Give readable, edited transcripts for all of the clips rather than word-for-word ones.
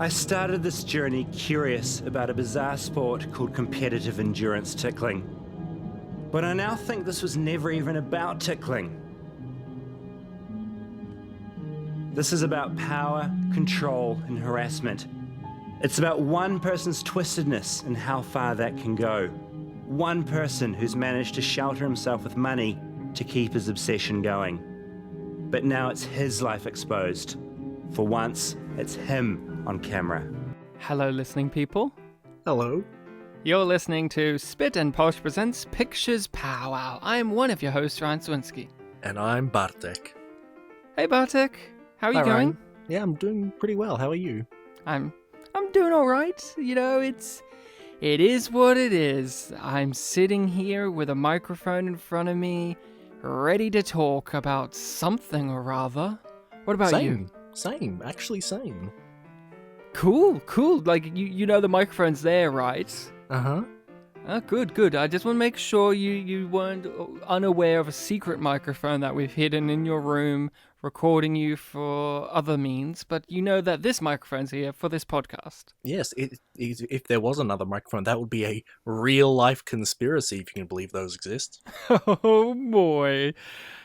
I started this journey curious about a bizarre sport called competitive endurance tickling. But I now think this was never even about tickling. This is about power, control, and harassment. It's about one person's twistedness and how far that can go. One person who's managed to shelter himself with money to keep his obsession going. But now it's his life exposed. For once, it's him on camera. Hello, listening people. Hello. You're listening to Spit and Polish Presents Pictures Powwow. I'm one of your hosts, Ryan Swinski. And I'm Bartek. Hey, Bartek. How are you going? Ryan. Yeah, I'm doing pretty well. How are you? I'm doing all right. You know, it is what it is. I'm sitting here with a microphone in front of me, ready to talk about something or other. What about you? Same. Actually, same. Cool. Like, you know the microphone's there, right? Uh-huh. Oh, good. I just want to make sure you weren't unaware of a secret microphone that we've hidden in your room, recording you for other means, but you know that this microphone's here for this podcast. Yes, if there was another microphone, that would be a real-life conspiracy, if you can believe those exist. Oh, boy.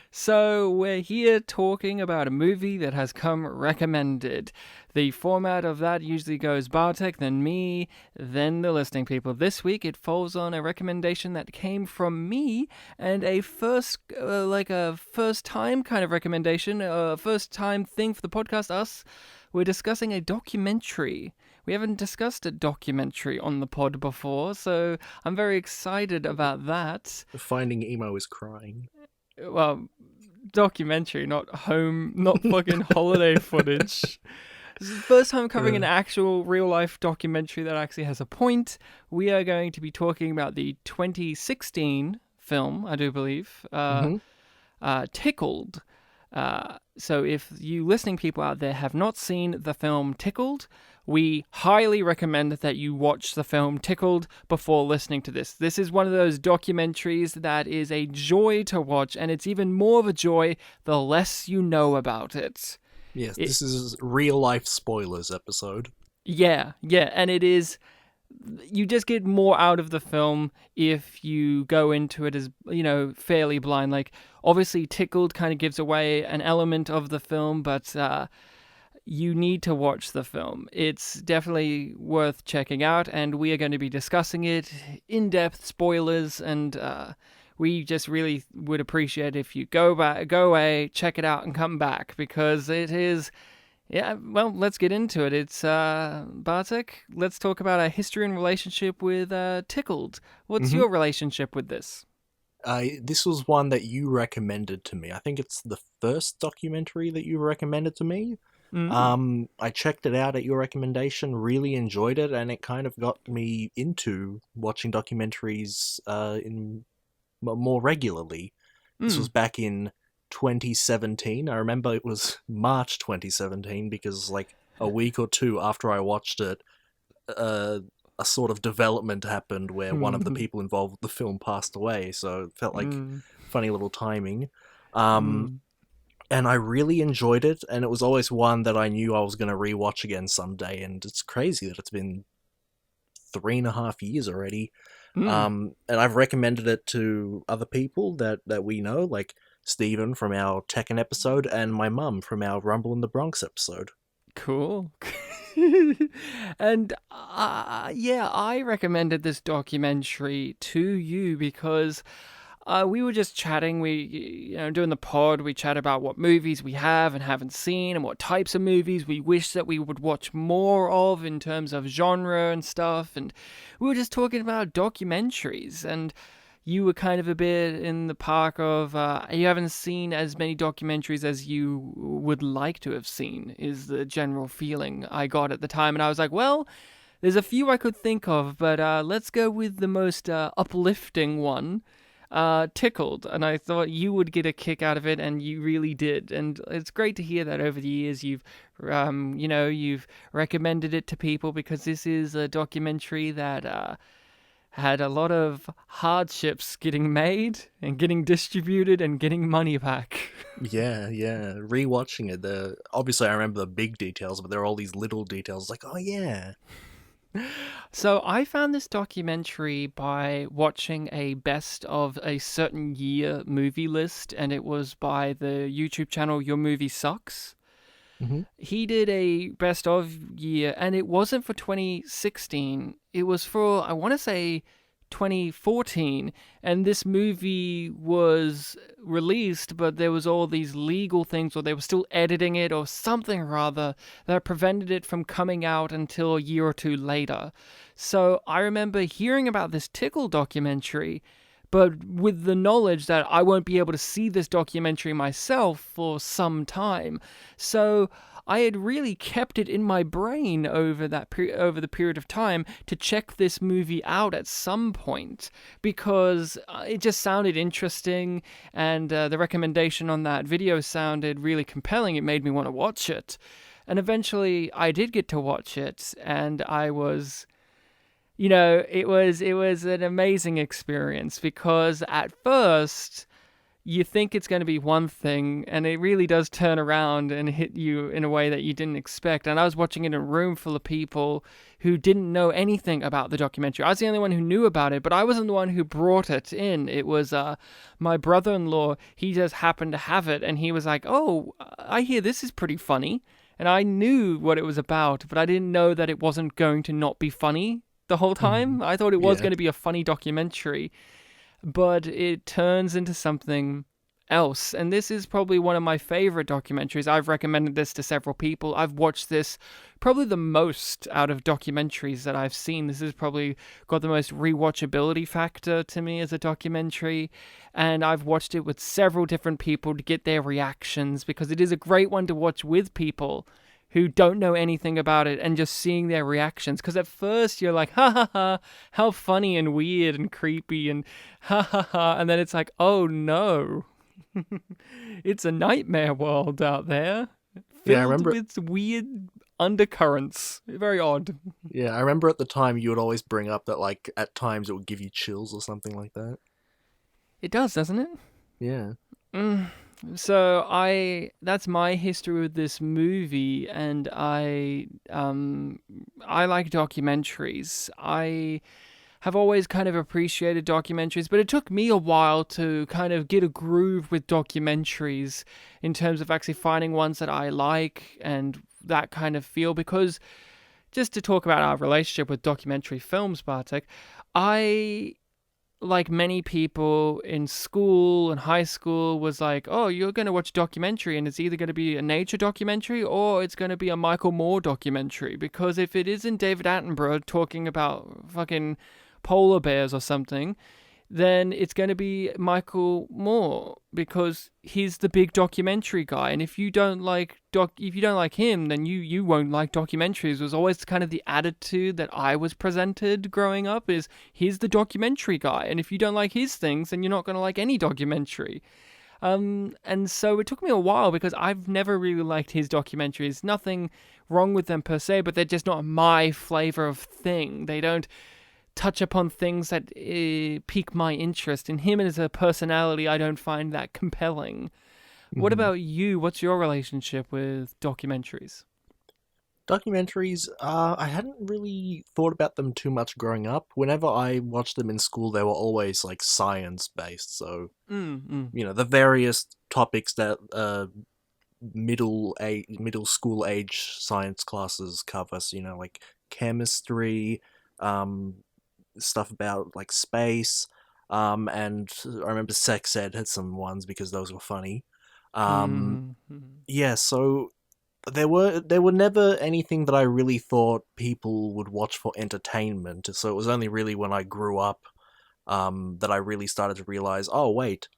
So we're here talking about a movie that has come recommended. The format of that usually goes Bartek, then me, then the listening people. This week it falls on a recommendation that came from me and a first-time kind of recommendation, a first-time thing for the podcast, us. We're discussing a documentary. We haven't discussed a documentary on the pod before, so I'm very excited about that. Finding Emo is crying. Well, documentary, not fucking holiday footage. This is the first time covering an actual real-life documentary that actually has a point. We are going to be talking about the 2016 film, I do believe, Tickled. So if you listening people out there have not seen the film Tickled, we highly recommend that you watch the film Tickled before listening to this. This is one of those documentaries that is a joy to watch, and it's even more of a joy the less you know about it. Yes, this is real-life spoilers episode. Yeah, and it is... You just get more out of the film if you go into it as, fairly blind. Like, obviously, Tickled kind of gives away an element of the film, but you need to watch the film. It's definitely worth checking out, and we are going to be discussing it in-depth, spoilers, and we just really would appreciate if you go away, check it out, and come back, because it is... Yeah, well, let's get into it. It's, Bartek, let's talk about our history and relationship with Tickled. What's your relationship with this? This was one that you recommended to me. I think it's the first documentary that you recommended to me. Mm-hmm. I checked it out at your recommendation, really enjoyed it, and it kind of got me into watching documentaries more regularly. This was back in 2017. I remember it was March 2017 because like a week or two after I watched it, a sort of development happened where one of the people involved with the film passed away, so it felt like funny little timing. And I really enjoyed it, and it was always one that I knew I was going to rewatch again someday, and it's crazy that it's been 3.5 years already. And I've recommended it to other people that we know, like Stephen from our Tekken episode and my mum from our Rumble in the Bronx episode. Cool. And I recommended this documentary to you because we were just chatting. We, doing the pod, we chat about what movies we have and haven't seen and what types of movies we wish that we would watch more of in terms of genre and stuff. And we were just talking about documentaries, and you were kind of a bit in the park of you haven't seen as many documentaries as you would like to have seen, is the general feeling I got at the time. And I was like, well, there's a few I could think of, but let's go with the most uplifting one, Tickled. And I thought you would get a kick out of it, and you really did. And it's great to hear that over the years you've recommended it to people, because this is a documentary that had a lot of hardships getting made and getting distributed and getting money back. Yeah, yeah. Rewatching it, obviously I remember the big details, but there are all these little details like, oh yeah. So I found this documentary by watching a best of a certain year movie list, and it was by the YouTube channel Your Movie Sucks. Hmm. He did a best of year, and it wasn't for 2016. It was for, I want to say, 2014, and this movie was released, but there was all these legal things, or they were still editing it or something rather, that prevented it from coming out until a year or two later. So I remember hearing about this Tickled documentary, but with the knowledge that I won't be able to see this documentary myself for some time. So I had really kept it in my brain over over the period of time to check this movie out at some point, because it just sounded interesting, and the recommendation on that video sounded really compelling. It made me want to watch it. And eventually I did get to watch it, and I was, it was an amazing experience, because at first you think it's going to be one thing, and it really does turn around and hit you in a way that you didn't expect. And I was watching it in a room full of people who didn't know anything about the documentary. I was the only one who knew about it, but I wasn't the one who brought it in. It was my brother-in-law. He just happened to have it, and he was like, "Oh, I hear this is pretty funny." And I knew what it was about, but I didn't know that it wasn't going to not be funny the whole time. I thought it was going to be a funny documentary, but it turns into something else. And this is probably one of my favorite documentaries. I've recommended this to several people. I've watched this probably the most out of documentaries that I've seen. This has probably got the most rewatchability factor to me as a documentary. And I've watched it with several different people to get their reactions, because it is a great one to watch with people who don't know anything about it, and just seeing their reactions. Because at first you're like, ha ha ha, how funny and weird and creepy, and ha ha ha. And then it's like, oh no, it's a nightmare world out there, Yeah, I filled remember. with weird undercurrents. Very odd. Yeah, I remember at the time you would always bring up that like at times it would give you chills or something like that. It does, doesn't it? Yeah. So that's my history with this movie, and I like documentaries. I have always kind of appreciated documentaries, but it took me a while to kind of get a groove with documentaries in terms of actually finding ones that I like and that kind of feel. Because just to talk about our relationship with documentary films, Bartek, I, like many people in school and high school, was like, oh, you're going to watch a documentary, and it's either going to be a nature documentary or it's going to be a Michael Moore documentary. Because if it isn't David Attenborough talking about fucking polar bears or something, then it's going to be Michael Moore, because he's the big documentary guy. And if you don't like him, then you won't like documentaries. Was always kind of the attitude that I was presented growing up, is he's the documentary guy, and if you don't like his things, then you're not going to like any documentary. And so it took me a while, because I've never really liked his documentaries. Nothing wrong with them per se, but they're just not my flavor of thing. They don't touch upon things that pique my interest. In him as a personality, I don't find that compelling. What about you? What's your relationship with documentaries? Documentaries, I hadn't really thought about them too much growing up. Whenever I watched them in school, they were always like science based. So, the various topics that middle school age science classes cover. So, like chemistry, stuff about like space, and I remember sex ed had some ones because those were funny. Yeah, so there were never anything that I really thought people would watch for entertainment. So it was only really when I grew up that I really started to realize, oh wait,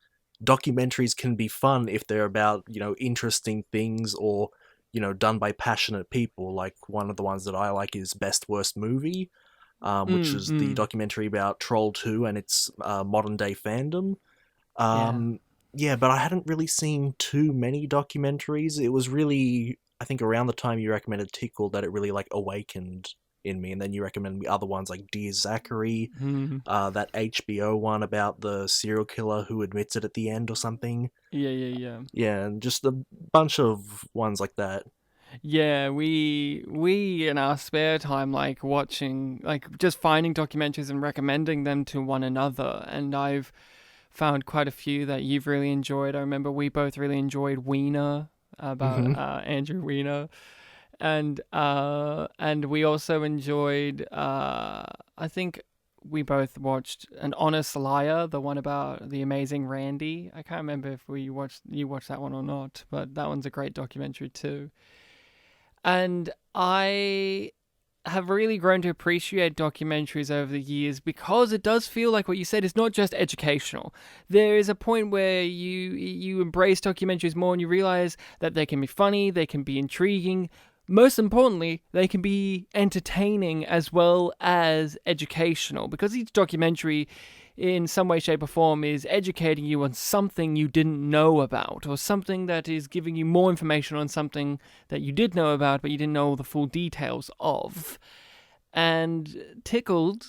documentaries can be fun if they're about interesting things, or done by passionate people. Like one of the ones that I like is Best Worst Movie, which is the documentary about Troll 2 and its modern day fandom. Yeah, but I hadn't really seen too many documentaries. It was really, I think, around the time you recommended Tickled that it really like awakened in me. And then you recommended me other ones like Dear Zachary, Mhm. that HBO one about the serial killer who admits it at the end or something. Yeah. Yeah, and just a bunch of ones like that. Yeah, we in our spare time like watching, like just finding documentaries and recommending them to one another, and I've found quite a few that you've really enjoyed. I remember we both really enjoyed Weiner, about Hmm. Andrew Weiner, and we also enjoyed I think we both watched An Honest Liar, the one about the amazing Randy. I can't remember if you watched that one or not, but that one's a great documentary too. And I have really grown to appreciate documentaries over the years because it does feel like what you said is not just educational. There is a point where you embrace documentaries more and you realize that they can be funny, they can be intriguing. Most importantly, they can be entertaining as well as educational, because each documentary in some way, shape, or form is educating you on something you didn't know about, or something that is giving you more information on something that you did know about but you didn't know the full details of. And Tickled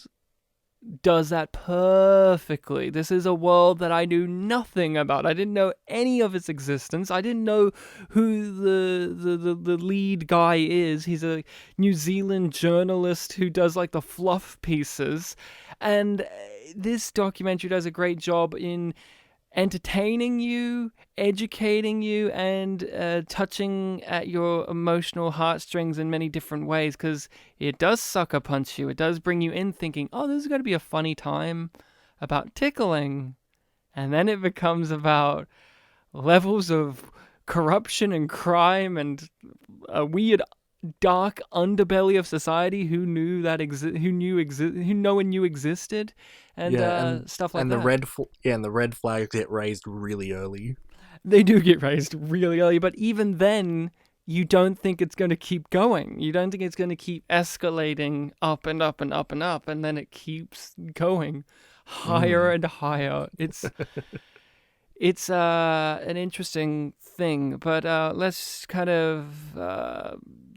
does that perfectly. This is a world that I knew nothing about. I didn't know any of its existence. I didn't know who the lead guy is. He's a New Zealand journalist who does like the fluff pieces. And this documentary does a great job in entertaining you, educating you, and touching at your emotional heartstrings in many different ways, because it does sucker punch you. It does bring you in thinking, oh, this is going to be a funny time about tickling. And then it becomes about levels of corruption and crime and a weird dark underbelly of society who knew that who no one knew existed, and Yeah, stuff like and that. and the red flags get raised really early. They do get raised really early, but even then, you don't think it's going to keep going. You don't think it's going to keep escalating up and up and up and up, and then it keeps going higher and higher. It's an interesting thing, but let's kind of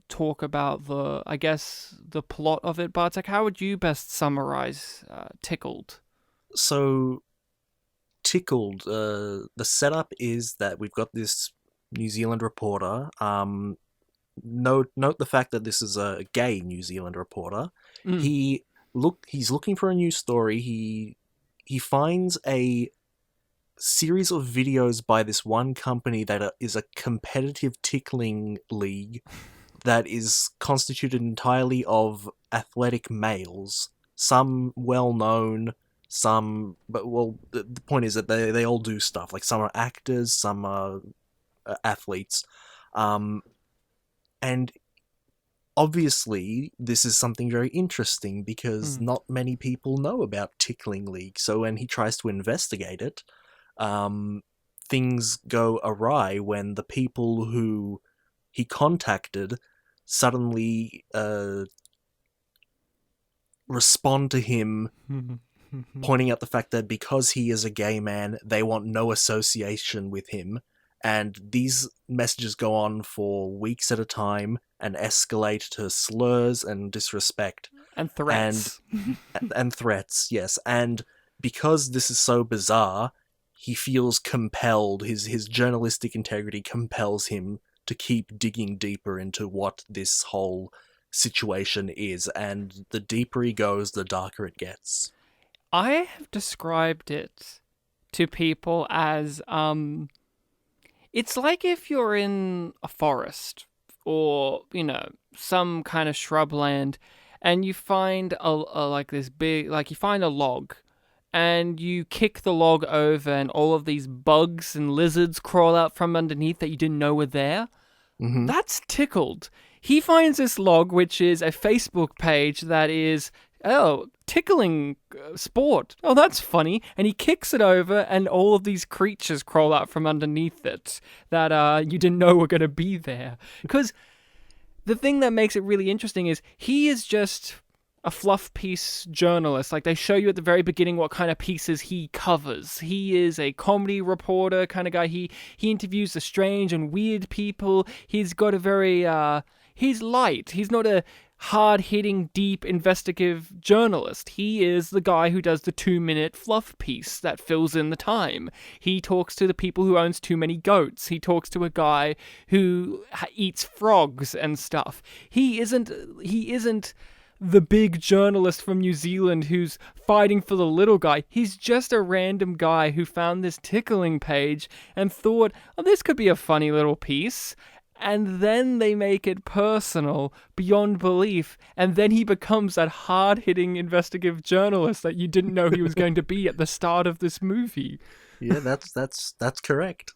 talk about the plot of it. Bartek, how would you best summarize Tickled? So, Tickled, the setup is that we've got this New Zealand reporter. Note the fact that this is a gay New Zealand reporter. Mm. He's looking for a new story. He finds a series of videos by this one company that is a competitive tickling league that is constituted entirely of athletic males, some well known, some, but well, the point is that they all do stuff. Like some are actors, some are athletes, and obviously this is something very interesting because not many people know about tickling league. So when he tries to investigate it, things go awry when the people who he contacted suddenly respond to him, pointing out the fact that because he is a gay man, they want no association with him. And these messages go on for weeks at a time and escalate to slurs and disrespect. And threats. And threats, yes. And because this is so bizarre, he feels compelled, his journalistic integrity compels him to keep digging deeper into what this whole situation is. And the deeper he goes, the darker it gets. I have described it to people as it's like if you're in a forest or, some kind of shrubland, and you find you find a log, and you kick the log over, and all of these bugs and lizards crawl out from underneath that you didn't know were there. Mm-hmm. That's Tickled. He finds this log, which is a Facebook page that is, tickling sport. Oh, that's funny. And he kicks it over, and all of these creatures crawl out from underneath it that you didn't know were going to be there. Because the thing that makes it really interesting is he is just a fluff piece journalist. Like, they show you at the very beginning what kind of pieces he covers. He is a comedy reporter kind of guy. He interviews the strange and weird people. He's got a very he's light. He's not a hard-hitting, deep, investigative journalist. He is the guy who does the 2-minute fluff piece that fills in the time. He talks to the people who owns too many goats. He talks to a guy who eats frogs and stuff. He isn't the big journalist from New Zealand who's fighting for the little guy. He's just a random guy who found this tickling page and thought, oh, this could be a funny little piece. And then they make it personal beyond belief, and then he becomes that hard-hitting investigative journalist that you didn't know he was going to be at the start of this movie. Yeah, that's correct.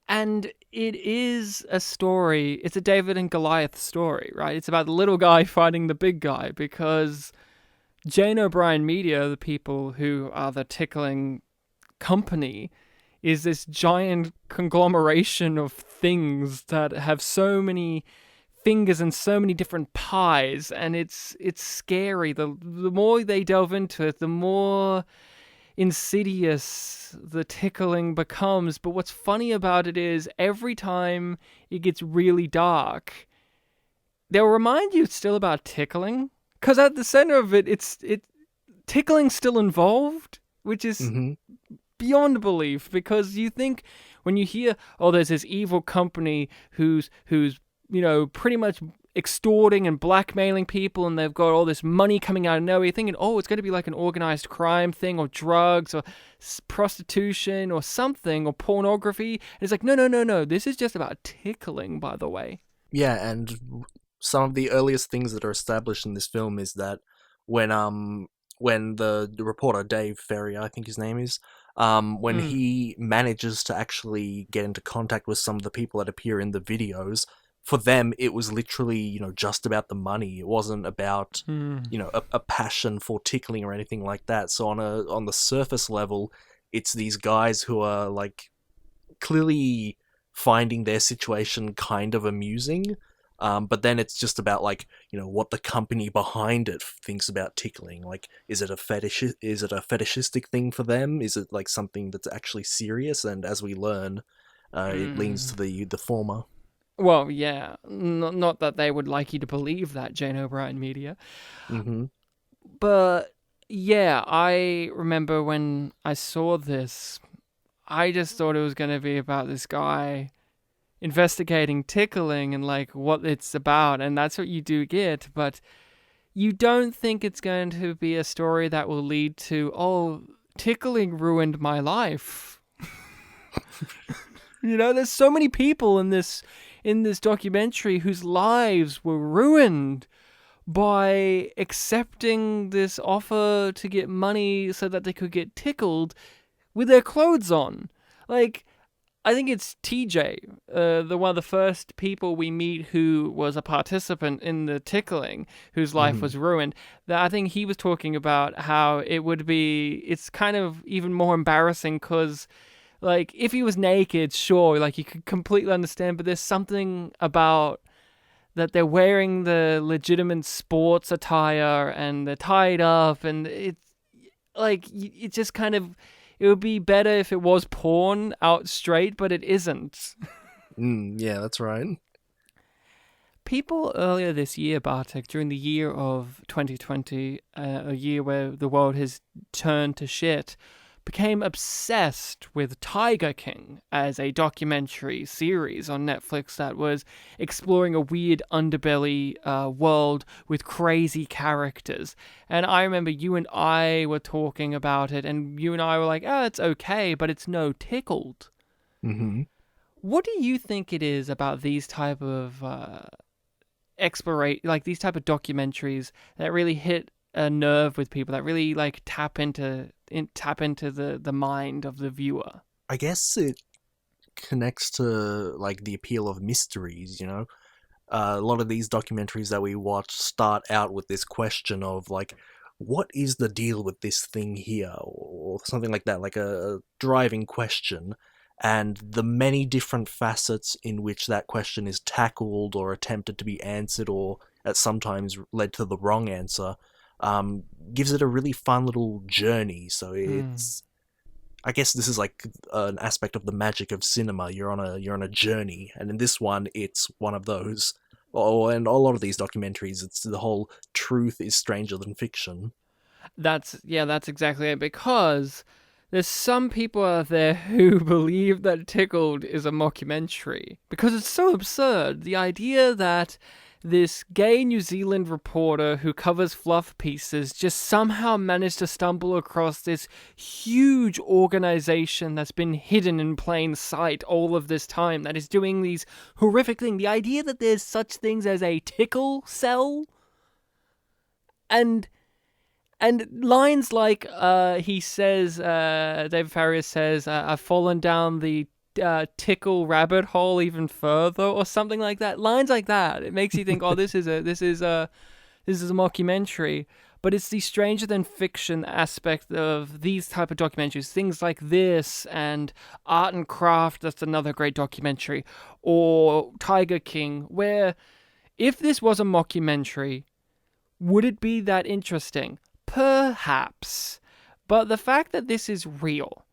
And it is a story, it's a David and Goliath story, right? It's about the little guy fighting the big guy, because Jane O'Brien Media, the people who are the tickling company, is this giant conglomeration of things that have so many fingers and so many different pies, and it's scary. The more they delve into it, the more insidious the tickling becomes. But what's funny about it is every time it gets really dark, they'll remind you it's still about tickling, because at the center of it, it's tickling's still involved, which is beyond belief, because you think when you hear, oh, there's this evil company who's pretty much extorting and blackmailing people, and they've got all this money coming out of nowhere, you're thinking, oh, it's going to be like an organized crime thing, or drugs, or prostitution, or something, or pornography. And it's like, no, this is just about tickling, by the way. Yeah, and some of the earliest things that are established in this film is that when the reporter, Dave Ferrier, I think his name is, when he manages to actually get into contact with some of the people that appear in the videos, for them it was literally, just about the money. It wasn't about, a passion for tickling or anything like that. So on the surface level, it's these guys who are like clearly finding their situation kind of amusing. But then it's just about what the company behind it thinks about tickling. Like, is it a fetishistic thing for them? Is it like something that's actually serious? And as we learn, it leans to the former. Well, yeah, not that they would like you to believe that, Jane O'Brien Media. Mm-hmm. But yeah, I remember when I saw this, I just thought it was going to be about this guy investigating tickling and like what it's about, and that's what you do get, but you don't think it's going to be a story that will lead to, oh, tickling ruined my life. There's so many people in this documentary whose lives were ruined by accepting this offer to get money so that they could get tickled with their clothes on. Like, I think it's TJ, one of the first people we meet who was a participant in the tickling, whose life was ruined. That I think he was talking about how it's kind of even more embarrassing because, like, if he was naked, sure, like, you could completely understand, but there's something about that they're wearing the legitimate sports attire and they're tied up, and it's like, it just kind of... It would be better if it was porn out straight, but it isn't. Yeah, that's right. People earlier this year, Bartek, during the year of 2020, a year where the world has turned to shit, became obsessed with Tiger King as a documentary series on Netflix that was exploring a weird underbelly world with crazy characters. And I remember you and I were talking about it, and you and I were like, oh, it's okay, but it's no Tickled. Mm-hmm. What do you think it is about these type of these type of documentaries that really hit a nerve with people, that really like tap into the mind of the viewer? I guess it connects to like the appeal of mysteries, a lot of these documentaries that we watch start out with this question of like, what is the deal with this thing here, or something like that, like a driving question, and the many different facets in which that question is tackled or attempted to be answered, or at sometimes led to the wrong answer, gives it a really fun little journey. So it's, I guess this is like an aspect of the magic of cinema. You're on a journey, and in this one, it's one of those. Oh, and a lot of these documentaries, it's the whole truth is stranger than fiction. That's exactly it, because there's some people out there who believe that Tickled is a mockumentary because it's so absurd. The idea that this gay New Zealand reporter who covers fluff pieces just somehow managed to stumble across this huge organization that's been hidden in plain sight all of this time, that is doing these horrific things. The idea that there's such things as a tickle cell, and lines like he says, David Farrier says, I've fallen down the tickle rabbit hole even further, or something like that. Lines like that. It makes you think, oh, this is a mockumentary. But it's the stranger than fiction aspect of these type of documentaries. Things like this and Art and Craft. That's another great documentary. Or Tiger King, where if this was a mockumentary, would it be that interesting? Perhaps. But the fact that this is real,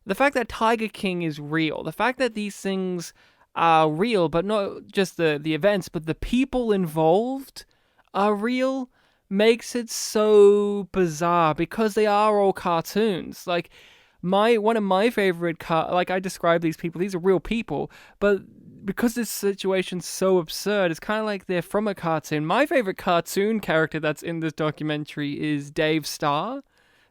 the fact that Tiger King is real, the fact that these things are real, but not just the events, but the people involved are real, makes it so bizarre, because they are all cartoons. Like, one of my favorite like, I describe these people, these are real people, but because this situation's so absurd, it's kind of like they're from a cartoon. My favorite cartoon character that's in this documentary is Dave Starr,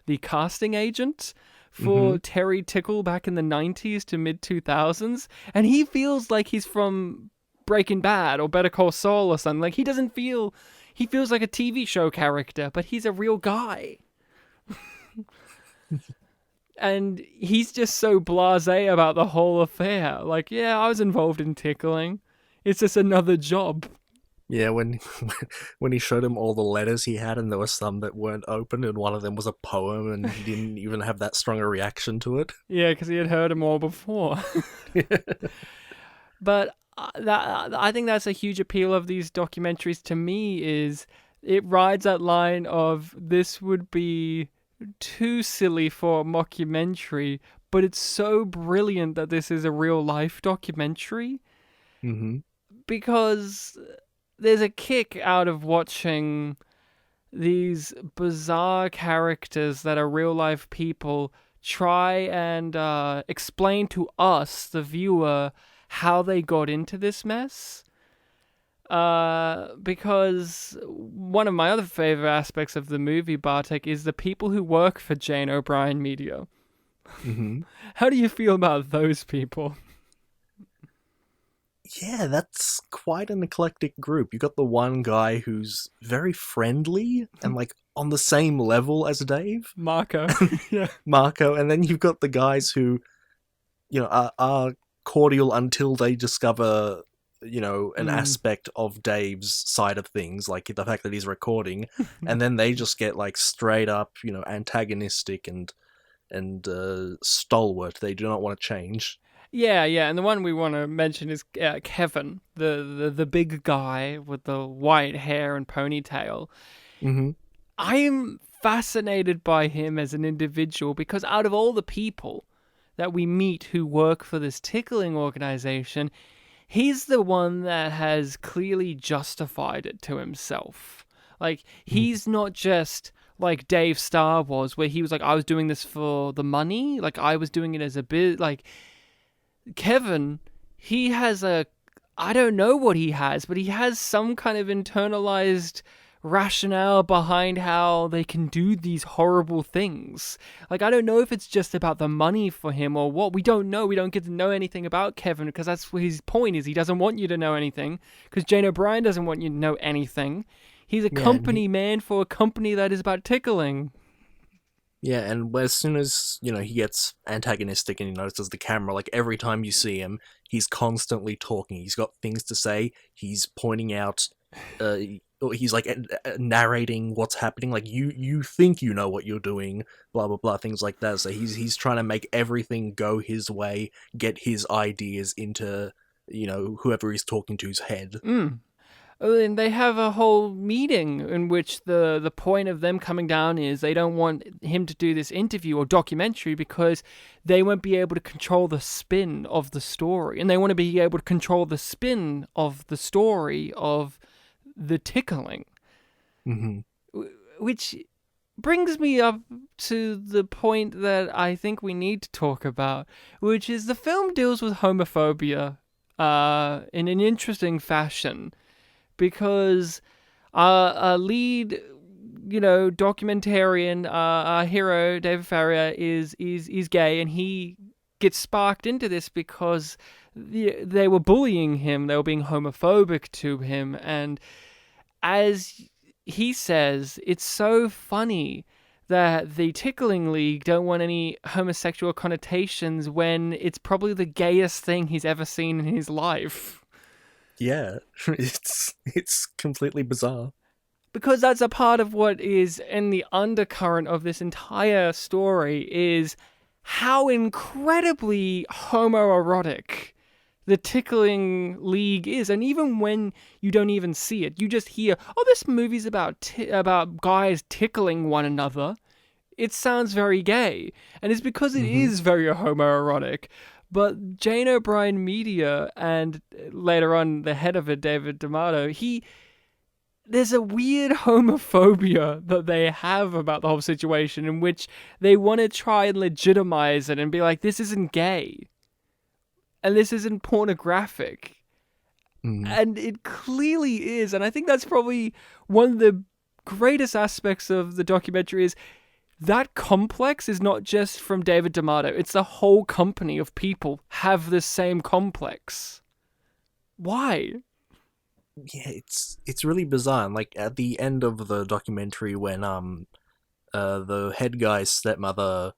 the casting agent for Terry Tickle back in the 90s to mid-2000s. And he feels like he's from Breaking Bad or Better Call Saul or something. Like, he feels like a TV show character, but he's a real guy. And he's just so blasé about the whole affair. Like, yeah, I was involved in tickling. It's just another job. Yeah, when he showed him all the letters he had, and there were some that weren't open, and one of them was a poem, and he didn't even have that strong a reaction to it. Yeah, because he had heard them all before. But I think that's a huge appeal of these documentaries to me, is it rides that line of this would be too silly for a mockumentary, but it's so brilliant that this is a real life documentary. Mm-hmm. Because there's a kick out of watching these bizarre characters that are real life people try and explain to us, the viewer, how they got into this mess. Because one of my other favorite aspects of the movie, Bartek, is the people who work for Jane O'Brien Media. Mm-hmm. How do you feel about those people? Yeah, that's quite an eclectic group. You got the one guy who's very friendly and like on the same level as Dave, Marco. Yeah. Marco, and then you've got the guys who, are cordial until they discover, an aspect of Dave's side of things, like the fact that he's recording, and then they just get like straight up, antagonistic and stalwart. They do not want to change. Yeah, and the one we want to mention is Kevin, the big guy with the white hair and ponytail. Mm-hmm. I'm fascinated by him as an individual because out of all the people that we meet who work for this tickling organization, he's the one that has clearly justified it to himself. Like, he's not just like Dave Starr was, where he was like, I was doing this for the money, like I was doing it as a bit, like Kevin, he has I don't know what he has, but he has some kind of internalized rationale behind how they can do these horrible things. Like, I don't know if it's just about the money for him or what. We don't know. We don't get to know anything about Kevin because that's what his point is. He doesn't want you to know anything because Jane O'Brien doesn't want you to know anything. He's a company man for a company that is about tickling. Yeah, and as soon as, he gets antagonistic and he notices the camera, like every time you see him, he's constantly talking. He's got things to say. He's pointing out, he's like narrating what's happening. Like, you think you know what you're doing, blah, blah, blah, things like that. So he's trying to make everything go his way, get his ideas into, whoever he's talking to's head. And they have a whole meeting in which the point of them coming down is they don't want him to do this interview or documentary because they won't be able to control the spin of the story. And they want to be able to control the spin of the story of the tickling. Mm-hmm. Which brings me up to the point that I think we need to talk about, which is the film deals with homophobia in an interesting fashion. Because our lead, documentarian, our hero, David Farrier, is gay, and he gets sparked into this because they were bullying him, they were being homophobic to him, and as he says, it's so funny that the Tickling League don't want any homosexual connotations when it's probably the gayest thing he's ever seen in his life. Yeah, it's completely bizarre. Because that's a part of what is in the undercurrent of this entire story is how incredibly homoerotic the Tickling League is. And even when you don't even see it, you just hear, oh, this movie's about guys tickling one another. It sounds very gay. And it's because it is very homoerotic. But Jane O'Brien Media and later on the head of it, David D'Amato, there's a weird homophobia that they have about the whole situation in which they want to try and legitimize it and be like, this isn't gay. And this isn't pornographic. And it clearly is. And I think that's probably one of the greatest aspects of the documentary is that complex is not just from David D'Amato. It's the whole company of people have this same complex. Why? Yeah, it's really bizarre. And like at the end of the documentary, when the head guy's stepmother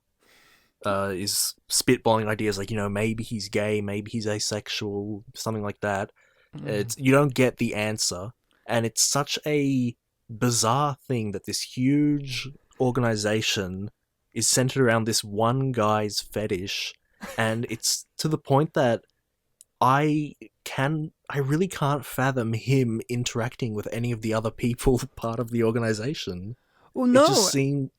is spitballing ideas like, maybe he's gay, maybe he's asexual, something like that. You don't get the answer, and it's such a bizarre thing that this huge organization is centered around this one guy's fetish, and it's to the point that I really can't fathom him interacting with any of the other people part of the organization. Well, no. It just seemed...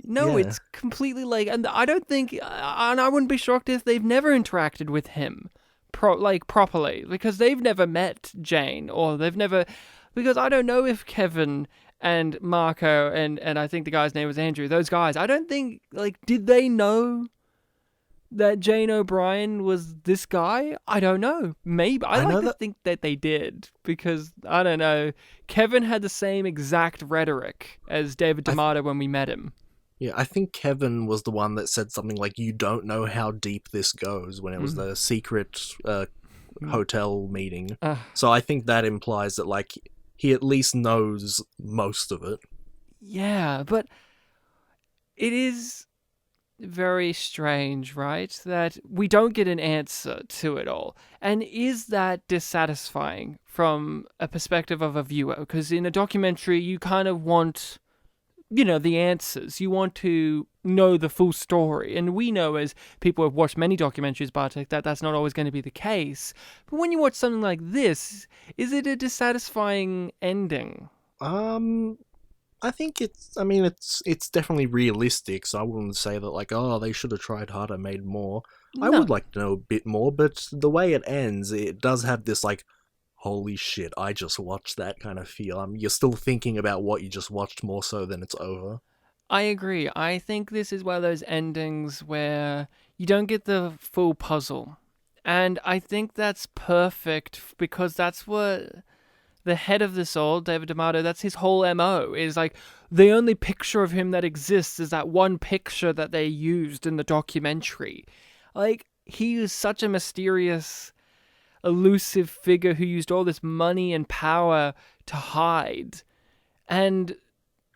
No, Yeah. It's completely and I don't think, and I wouldn't be shocked if they've never interacted with him properly, because they've never met Jane, or they've never, because I don't know if Kevin and Marco and I think the guy's name was Andrew, those guys, I don't think, did they know that Jane O'Brien was this guy? I don't know. Maybe. I like to think that they did, because, I don't know, Kevin had the same exact rhetoric as David D'Amato when we met him. Yeah, I think Kevin was the one that said something like, you don't know how deep this goes, when it was the secret hotel meeting. So I think that implies that, he at least knows most of it. Yeah, but it is very strange, right? That we don't get an answer to it all. And is that dissatisfying from a perspective of a viewer? Because in a documentary, you kind of want, the answers. You want to know the full story. And we know, as people who have watched many documentaries, Bartek, that that's not always going to be the case. But when you watch something like this, is it a dissatisfying ending? I think it's definitely realistic, so I wouldn't say that they should have tried harder, made more. No. I would like to know a bit more, but the way it ends, it does have this holy shit, I just watched that kind of feel. You're still thinking about what you just watched more so than it's over. I agree. I think this is one of those endings where you don't get the full puzzle. And I think that's perfect, because that's what the head of this all, David D'Amato, that's his whole MO, is the only picture of him that exists is that one picture that they used in the documentary. He is such a mysterious, elusive figure who used all this money and power to hide. And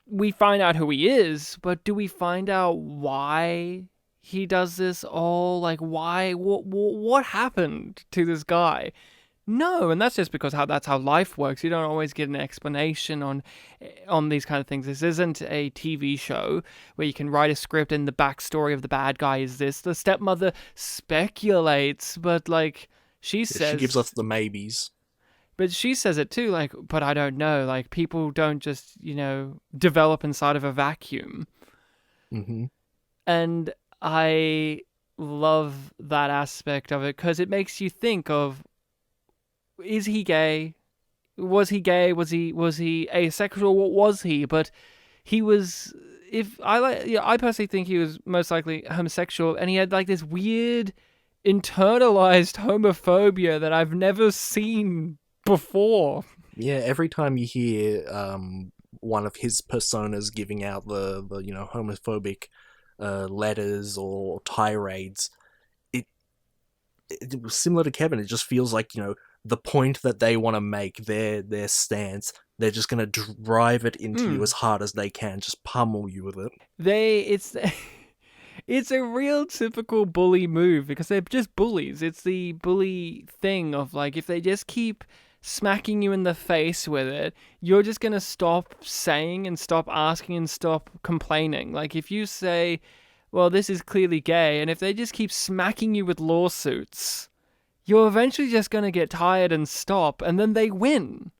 we find out who he is, but do we find out why he does this all? Why? What happened to this guy? No, and that's just because that's how life works. You don't always get an explanation on these kind of things. This isn't a TV show where you can write a script and the backstory of the bad guy is this. The stepmother speculates, but she says... She gives us the maybes. But she says it too, like, but I don't know. Like, people don't just, develop inside of a vacuum. Mm-hmm. And I love that aspect of it because it makes you think of, is he gay? Was he gay? Was he asexual? What was he? But he was. I personally think he was most likely homosexual, and he had like this weird internalized homophobia that I've never seen before. Yeah, every time you hear one of his personas giving out the homophobic letters or tirades, it was similar to Kevin. It just feels like the point that they want to make, their stance, they're just gonna drive it into you as hard as they can, just pummel you with it. It's a real typical bully move because they're just bullies. It's the bully thing of like, if they just keep smacking you in the face with it, you're just going to stop saying and stop asking and stop complaining. Like if you say, well, this is clearly gay, and if they just keep smacking you with lawsuits, you're eventually just going to get tired and stop, and then they win.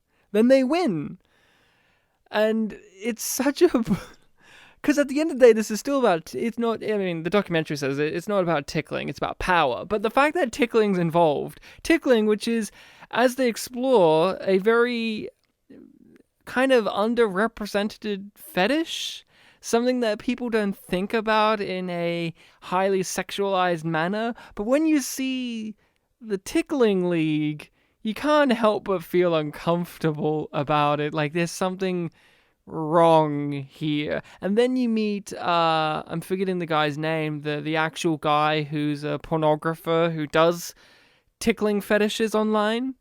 And it's such a... Because at the end of the day, this is still about... It's not... I mean, the documentary says it's not about tickling, it's about power. But the fact that tickling's involved... Tickling, which is, as they explore, a very kind of underrepresented fetish. Something that people don't think about in a highly sexualized manner. But when you see the Tickling League, you can't help but feel uncomfortable about it. Like, there's something wrong here. And then you meet I'm forgetting the guy's name, the actual guy who's a pornographer who does tickling fetishes online.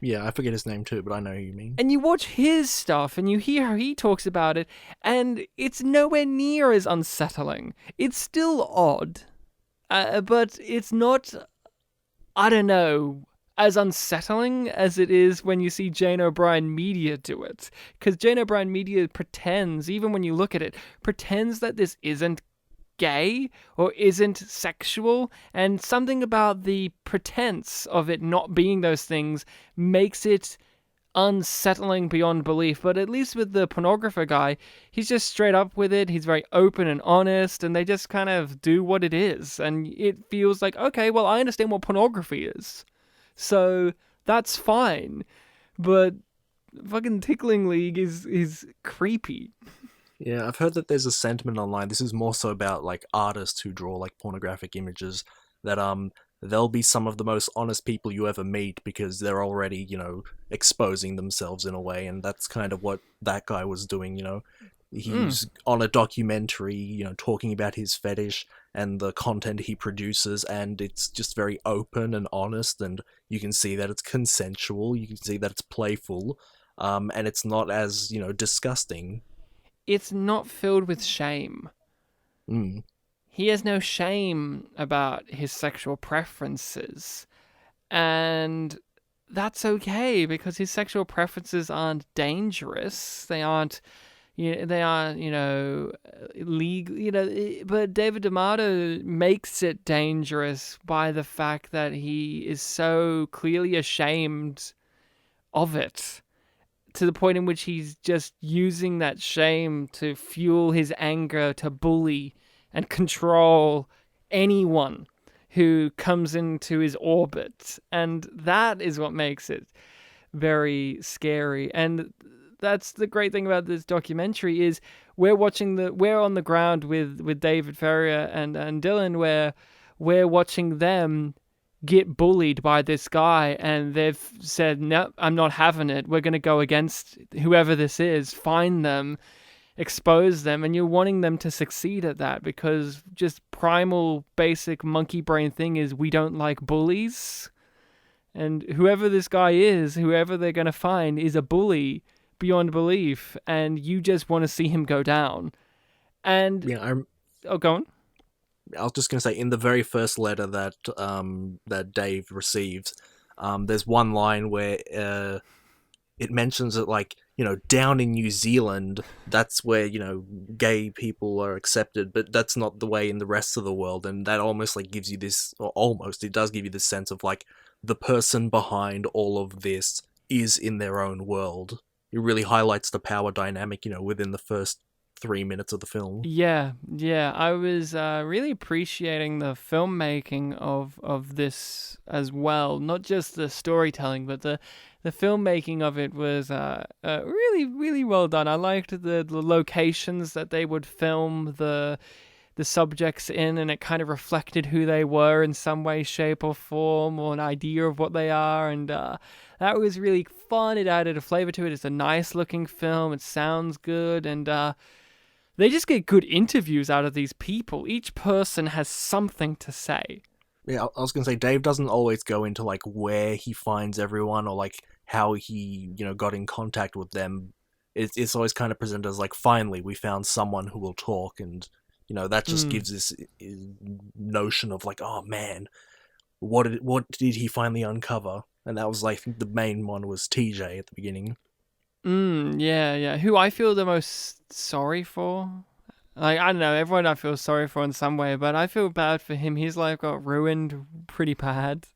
Yeah, I forget his name too, but I know who you mean. And you watch his stuff and you hear how he talks about it, and it's nowhere near as unsettling. It's still odd, but it's not, I don't know, as unsettling as it is when you see Jane O'Brien Media do it. Because Jane O'Brien Media pretends, even when you look at it, pretends that this isn't gay or isn't sexual, and something about the pretense of it not being those things makes it unsettling beyond belief. But at least with the pornographer guy, he's just straight up with it. He's very open and honest, and they just kind of do what it is, and it feels like, okay, well, I understand what pornography is. So that's fine, but fucking Tickling League is creepy. Yeah, I've heard that there's a sentiment online. This is more so about like artists who draw like pornographic images, that they'll be some of the most honest people you ever meet because they're already, exposing themselves in a way, and that's kind of what that guy was doing, He's on a documentary, talking about his fetish and the content he produces, and it's just very open and honest, and you can see that it's consensual, you can see that it's playful, and it's not as, disgusting. It's not filled with shame. He has no shame about his sexual preferences, and that's okay because his sexual preferences aren't dangerous. They aren't legal, but David D'Amato makes it dangerous by the fact that he is so clearly ashamed of it, to the point in which he's just using that shame to fuel his anger, to bully and control anyone who comes into his orbit. And that is what makes it very scary. And that's the great thing about this documentary is we're on the ground with David Ferrier and Dylan, where we're watching them get bullied by this guy, and they've said, no, I'm not having it. We're going to go against whoever this is, find them, expose them, and you're wanting them to succeed at that because just primal basic monkey brain thing is we don't like bullies. And whoever this guy is, whoever they're going to find is a bully beyond belief, and you just want to see him go down. And go on. I was just going to say, in the very first letter that that Dave receives, there's one line where it mentions that, like, down in New Zealand, that's where, gay people are accepted, but that's not the way in the rest of the world. And that almost like gives you this, or almost, it does give you this sense of like the person behind all of this is in their own world. It really highlights the power dynamic, within the first 3 minutes of the film. Yeah, yeah. I was really appreciating the filmmaking of this as well. Not just the storytelling, but the filmmaking of it was really, really well done. I liked the locations that they would film the subjects in, and it kind of reflected who they were in some way, shape, or form, or an idea of what they are, and that was really fun. It added a flavor to it. It's a nice looking film. It sounds good, and they just get good interviews out of these people. Each person has something to say. Yeah, I was gonna say Dave doesn't always go into like where he finds everyone or like how he got in contact with them. It's always kind of presented as like, finally we found someone who will talk, and that just gives this notion of like, oh man, what did he finally uncover? And that was like the main one was TJ at the beginning. Yeah. Who I feel the most sorry for. Like, I don't know, everyone I feel sorry for in some way, but I feel bad for him. His life got ruined pretty bad.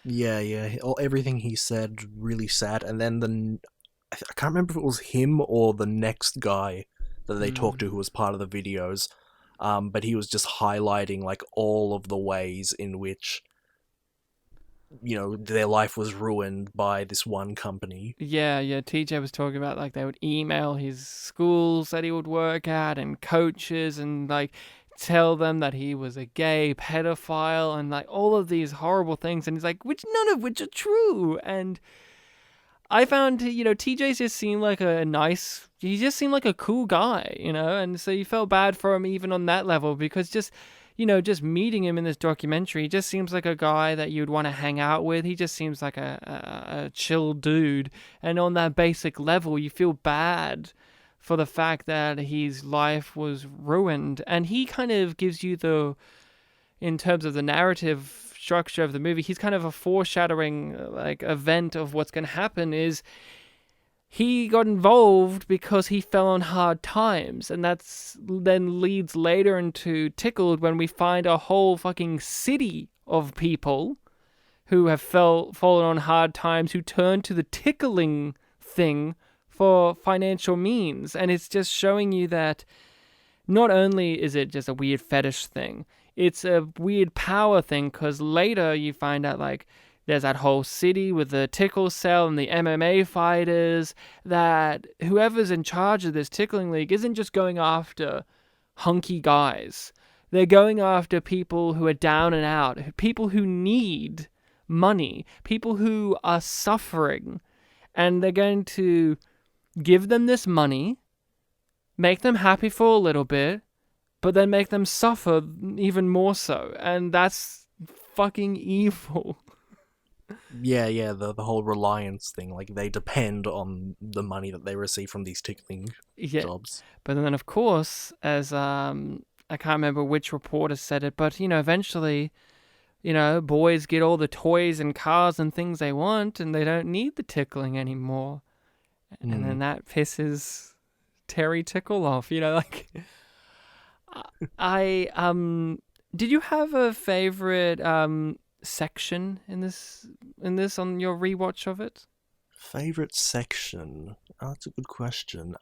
Yeah. Everything he said, really sad. And then I can't remember if it was him or the next guy that they talked to who was part of the videos. But he was just highlighting like all of the ways in which their life was ruined by this one company. Yeah. TJ was talking about like they would email his schools that he would work at and coaches and like tell them that he was a gay pedophile and like all of these horrible things. And he's like, none of which are true. And I found, TJ just seemed like he just seemed like a cool guy, and so you felt bad for him even on that level because just meeting him in this documentary, he just seems like a guy that you'd want to hang out with. He just seems like a chill dude. And on that basic level, you feel bad for the fact that his life was ruined. And he kind of gives you in terms of the narrative structure of the movie, he's kind of a foreshadowing like event of what's going to happen. Is he got involved because he fell on hard times, and that's then leads later into Tickled when we find a whole fucking city of people who have fallen on hard times, who turn to the tickling thing for financial means. And it's just showing you that not only is it just a weird fetish thing, it's a weird power thing, because later you find out like there's that whole city with the tickle cell and the MMA fighters, that whoever's in charge of this tickling league isn't just going after hunky guys. They're going after people who are down and out, people who need money, people who are suffering, and they're going to give them this money, make them happy for a little bit, but then make them suffer even more so. And that's fucking evil. Yeah, the whole reliance thing. Like, they depend on the money that they receive from these tickling jobs. But then, of course, as I can't remember which reporter said it, but, eventually, boys get all the toys and cars and things they want, and they don't need the tickling anymore. And then that pisses Terry Tickle off, like... did you have a favorite section in this on your rewatch of it? Favorite section? Oh, that's a good question.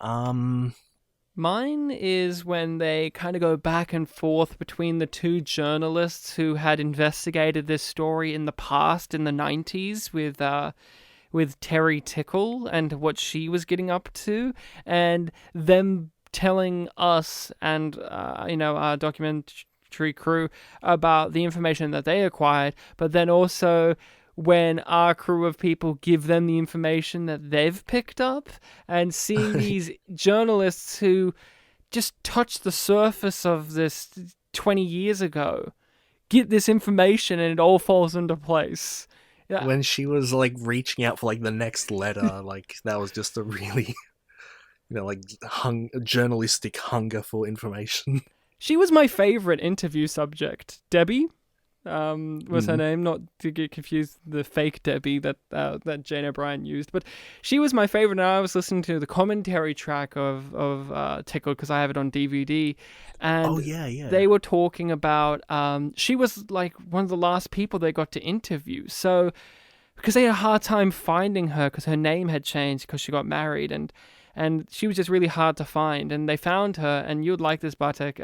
Mine is when they kind of go back and forth between the two journalists who had investigated this story in the past, in the 90s, with Terry Tickle and what she was getting up to, and them telling us and our documentary crew about the information that they acquired, but then also when our crew of people give them the information that they've picked up, and seeing these journalists who just touched the surface of this 20 years ago get this information and it all falls into place. Yeah. When she was like reaching out for like the next letter, like that was just a really journalistic hunger for information. She was my favorite interview subject. Debbie was her name, not to get confused the fake Debbie that Jane O'Brien used, but she was my favorite. And I was listening to the commentary track of Tickled because I have it on DVD, and they were talking about she was like one of the last people they got to interview. So because they had a hard time finding her because her name had changed because she got married, and she was just really hard to find. And they found her, and you'd like this, Bartek.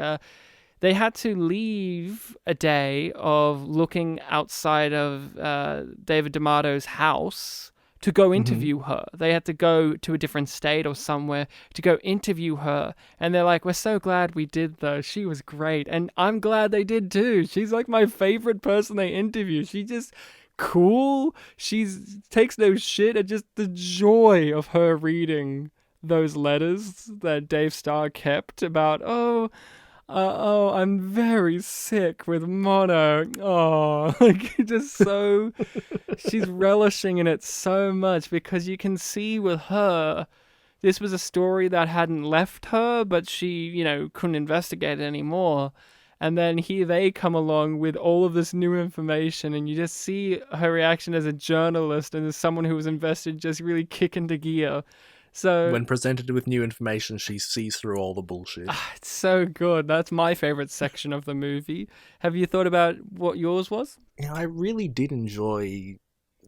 They had to leave a day of looking outside of David D'Amato's house to go interview her. They had to go to a different state or somewhere to go interview her. And they're like, we're so glad we did, though. She was great. And I'm glad they did, too. She's like my favorite person they interview. She just cool. She's takes no shit. And just the joy of her reading those letters that Dave Starr kept about, I'm very sick with mono. Oh, like just so she's relishing in it so much because you can see with her, this was a story that hadn't left her, but she, couldn't investigate it anymore. And then here they come along with all of this new information, and you just see her reaction as a journalist and as someone who was invested just really kick into gear. So when presented with new information, she sees through all the bullshit. It's so good. That's my favorite section of the movie. Have you thought about what yours was? Yeah, I really did enjoy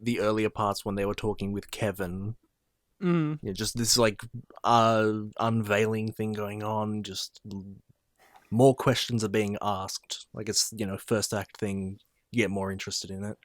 the earlier parts when they were talking with Kevin. Yeah, just this unveiling thing going on. Just more questions are being asked. Like it's first act thing. You get more interested in it.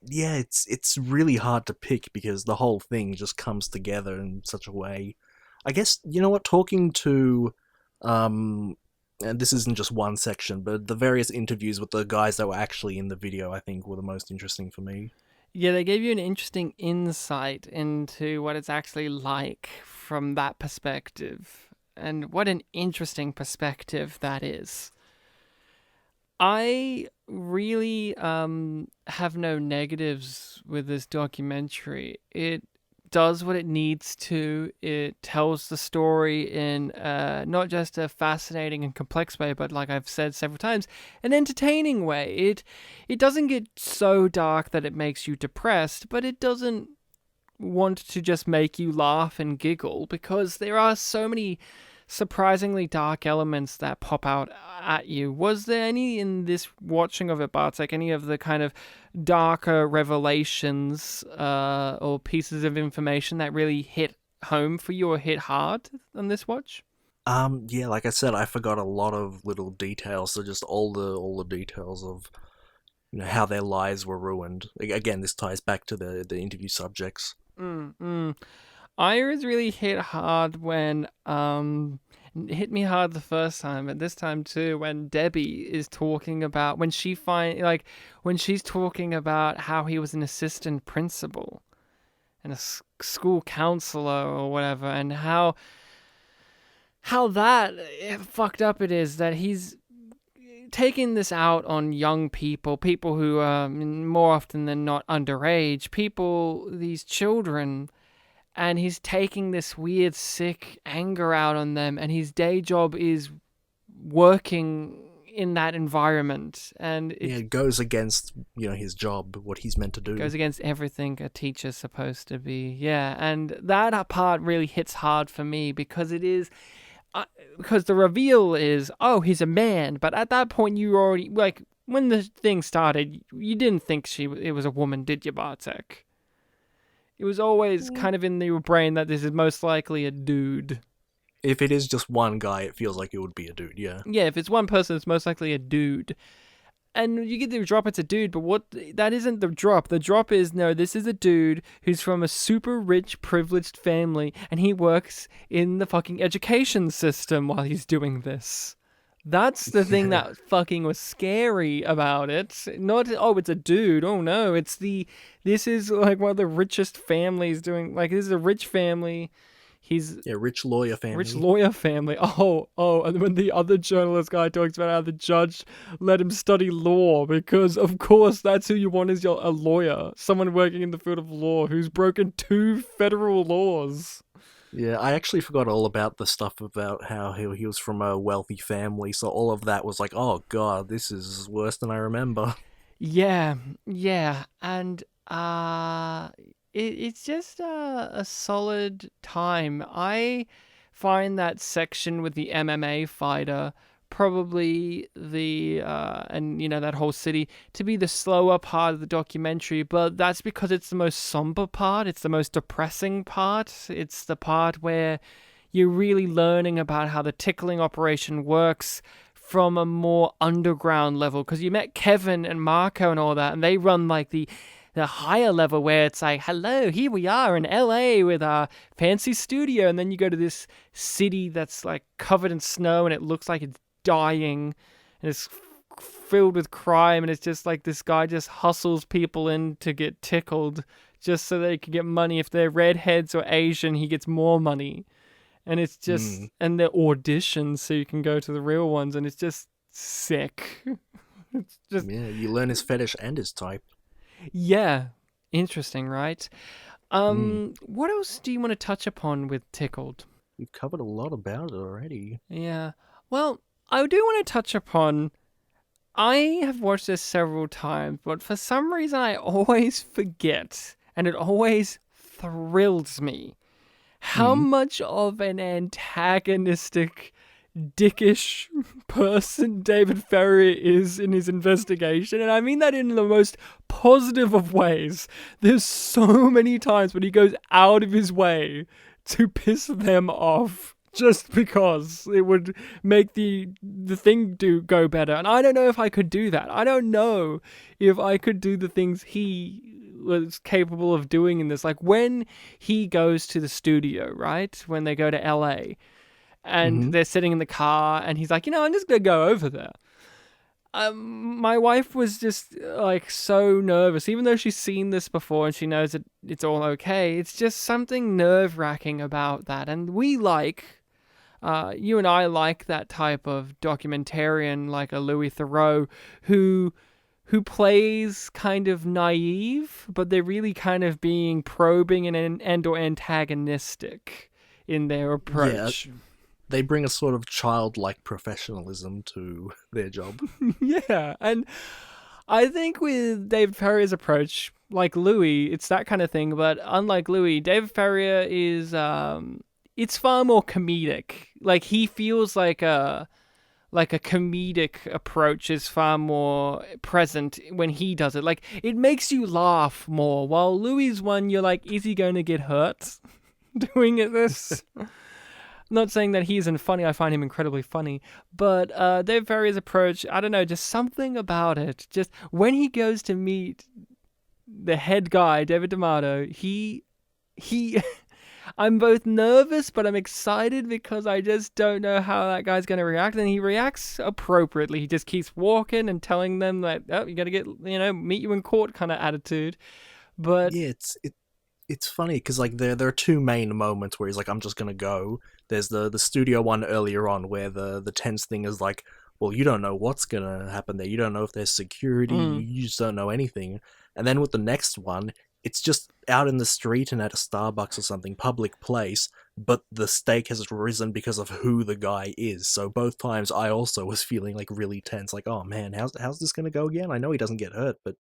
Yeah, it's really hard to pick because the whole thing just comes together in such a way. I guess, talking to, and this isn't just one section, but the various interviews with the guys that were actually in the video, I think, were the most interesting for me. Yeah, they gave you an interesting insight into what it's actually like from that perspective. And what an interesting perspective that is. I really have no negatives with this documentary. It does what it needs to. It tells the story in not just a fascinating and complex way, but like I've said several times, an entertaining way. It doesn't get so dark that it makes you depressed, but it doesn't want to just make you laugh and giggle because there are so many surprisingly dark elements that pop out at you. Was there any in this watching of it, Bartek, any of the kind of darker revelations or pieces of information that really hit home for you or hit hard on this watch? Yeah, like I said, I forgot a lot of little details. So just all the details of how their lives were ruined. Again, this ties back to the interview subjects. I was really hit hard when it hit me hard the first time, but this time too when Debbie is talking about when she's talking about how he was an assistant principal and a school counselor or whatever, and how that fucked up it is that he's taking this out on young people who are more often than not underage, these children. And he's taking this weird, sick anger out on them, and his day job is working in that environment. And it goes against, his job, what he's meant to do. Goes against everything a teacher's supposed to be. Yeah, and that part really hits hard for me because it is... because the reveal is, he's a man. But at that point, you already... Like, when the thing started, you didn't think it was a woman, did you, Bartek? It was always kind of in your brain that this is most likely a dude. If it is just one guy, it feels like it would be a dude, yeah. Yeah, if it's one person, it's most likely a dude. And you get the drop, it's a dude, but that isn't the drop. The drop is, no, this is a dude who's from a super rich, privileged family, and he works in the fucking education system while he's doing this. That's the thing that fucking was scary about it. Not, it's a dude. Oh no, this is like one of the richest families doing, like, this is a rich family. Rich lawyer family. Rich lawyer family. And when the other journalist guy talks about how the judge let him study law because, of course, that's who you want as a lawyer. Someone working in the field of law who's broken 2 federal laws. Yeah, I actually forgot all about the stuff about how he was from a wealthy family, so all of that was like, oh god, this is worse than I remember. Yeah, and it's just a solid time. I find that section with the MMA fighter probably and that whole city to be the slower part of the documentary, but that's because it's the most somber part. It's the most depressing part. It's the part where you're really learning about how the tickling operation works from a more underground level, because you met Kevin and Marco and all that, and they run like the higher level where it's like, hello, here we are in LA with our fancy studio, and then you go to this city that's like covered in snow and it looks like it's dying and it's filled with crime, and it's just like this guy just hustles people in to get tickled just so they can get money. If they're redheads or Asian, he gets more money. And it's just, and they're auditions so you can go to the real ones, and it's just sick. It's just, yeah, you learn his fetish and his type. Yeah, interesting, right? What else do you want to touch upon with Tickled? We've covered a lot about it already. Yeah, well, I do want to touch upon, I have watched this several times, but for some reason I always forget, and it always thrills me, how much of an antagonistic, dickish person David Ferrier is in his investigation. And I mean that in the most positive of ways. There's so many times when he goes out of his way to piss them off just because it would make the thing go better. And I don't know if I could do that. I don't know if I could do the things he was capable of doing in this. Like when he goes to the studio, right? When they go to LA and they're sitting in the car and he's like, I'm just going to go over there. My wife was just like so nervous, even though she's seen this before and she knows that it's all okay. It's just something nerve-wracking about that. And we you and I like that type of documentarian, like a Louis Theroux, who plays kind of naive, but they're really kind of being probing and or antagonistic in their approach. Yeah, they bring a sort of childlike professionalism to their job. Yeah, and I think with David Ferrier's approach, like Louis, it's that kind of thing, but unlike Louis, David Ferrier is, it's far more comedic. Like, he feels like a comedic approach is far more present when he does it. Like, it makes you laugh more, while Louis' one, you're like, is he going to get hurt doing this? Not saying that he isn't funny, I find him incredibly funny, but Dave Ferrier's approach, I don't know, just something about it. Just when he goes to meet the head guy, David D'Amato, he I'm both nervous, but I'm excited because I just don't know how that guy's going to react. And he reacts appropriately. He just keeps walking and telling them that, oh, you got to get, meet you in court kind of attitude. But yeah, it's funny because like there are two main moments where he's like, I'm just going to go. There's the studio one earlier on where the tense thing is like, well, you don't know what's going to happen there. You don't know if there's security. You just don't know anything. And then with the next one, it's just out in the street and at a Starbucks or something, public place, but the stake has risen because of who the guy is. So both times I also was feeling like really tense, like, oh man, how's this gonna go again? I know he doesn't get hurt, but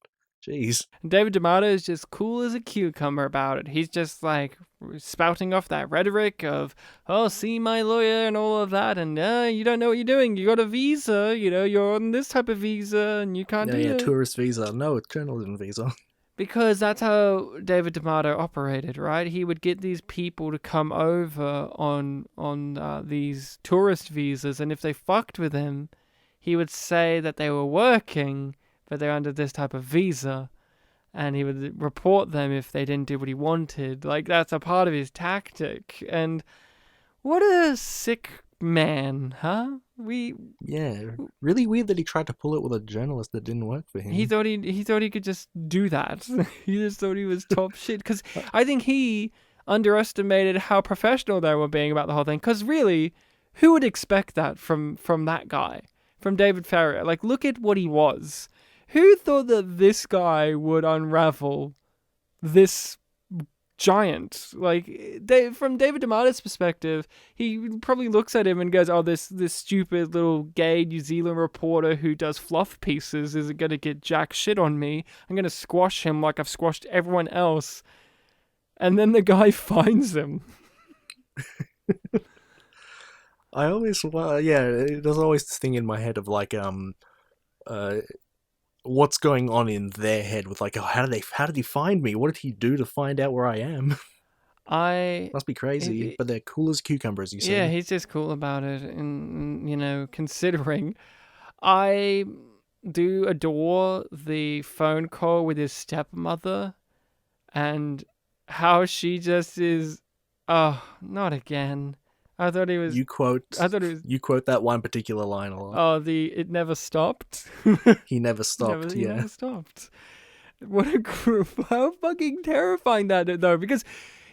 jeez. David D'Amato is just cool as a cucumber about it. He's just like spouting off that rhetoric of, oh, see my lawyer and all of that, and you don't know what you're doing. You got a visa, you're on this type of visa, and you can't do it. Yeah, tourist visa. No, it's journalism visa. Because that's how David D'Amato operated, right? He would get these people to come over on these tourist visas, and if they fucked with him, he would say that they were working, but they're under this type of visa, and he would report them if they didn't do what he wanted. Like, that's a part of his tactic, and what a sick man, huh? Yeah, really weird that he tried to pull it with a journalist that didn't work for him. He thought he could just do that. He just thought he was top shit. Because I think he underestimated how professional they were being about the whole thing. Because really, who would expect that from that guy, from David Ferrier? Like, look at what he was. Who thought that this guy would unravel this giant? Like, from David D'Amato's perspective, he probably looks at him and goes, oh, this stupid little gay New Zealand reporter who does fluff pieces isn't going to get jack shit on me. I'm going to squash him like I've squashed everyone else. And then the guy finds him. I always, there's always this thing in my head of like, what's going on in their head with like, oh, how did he find me? What did he do to find out where I am? I Must be crazy, but they're cool as cucumbers, you Yeah, said. he's just cool about it, and considering I do adore the phone call with his stepmother, and how she just is, oh, not again. I thought he was. You quote I thought it was. you quote that one particular line a lot. Oh, it never stopped. He never stopped. He Yeah. never stopped. What a group! How fucking terrifying that though, because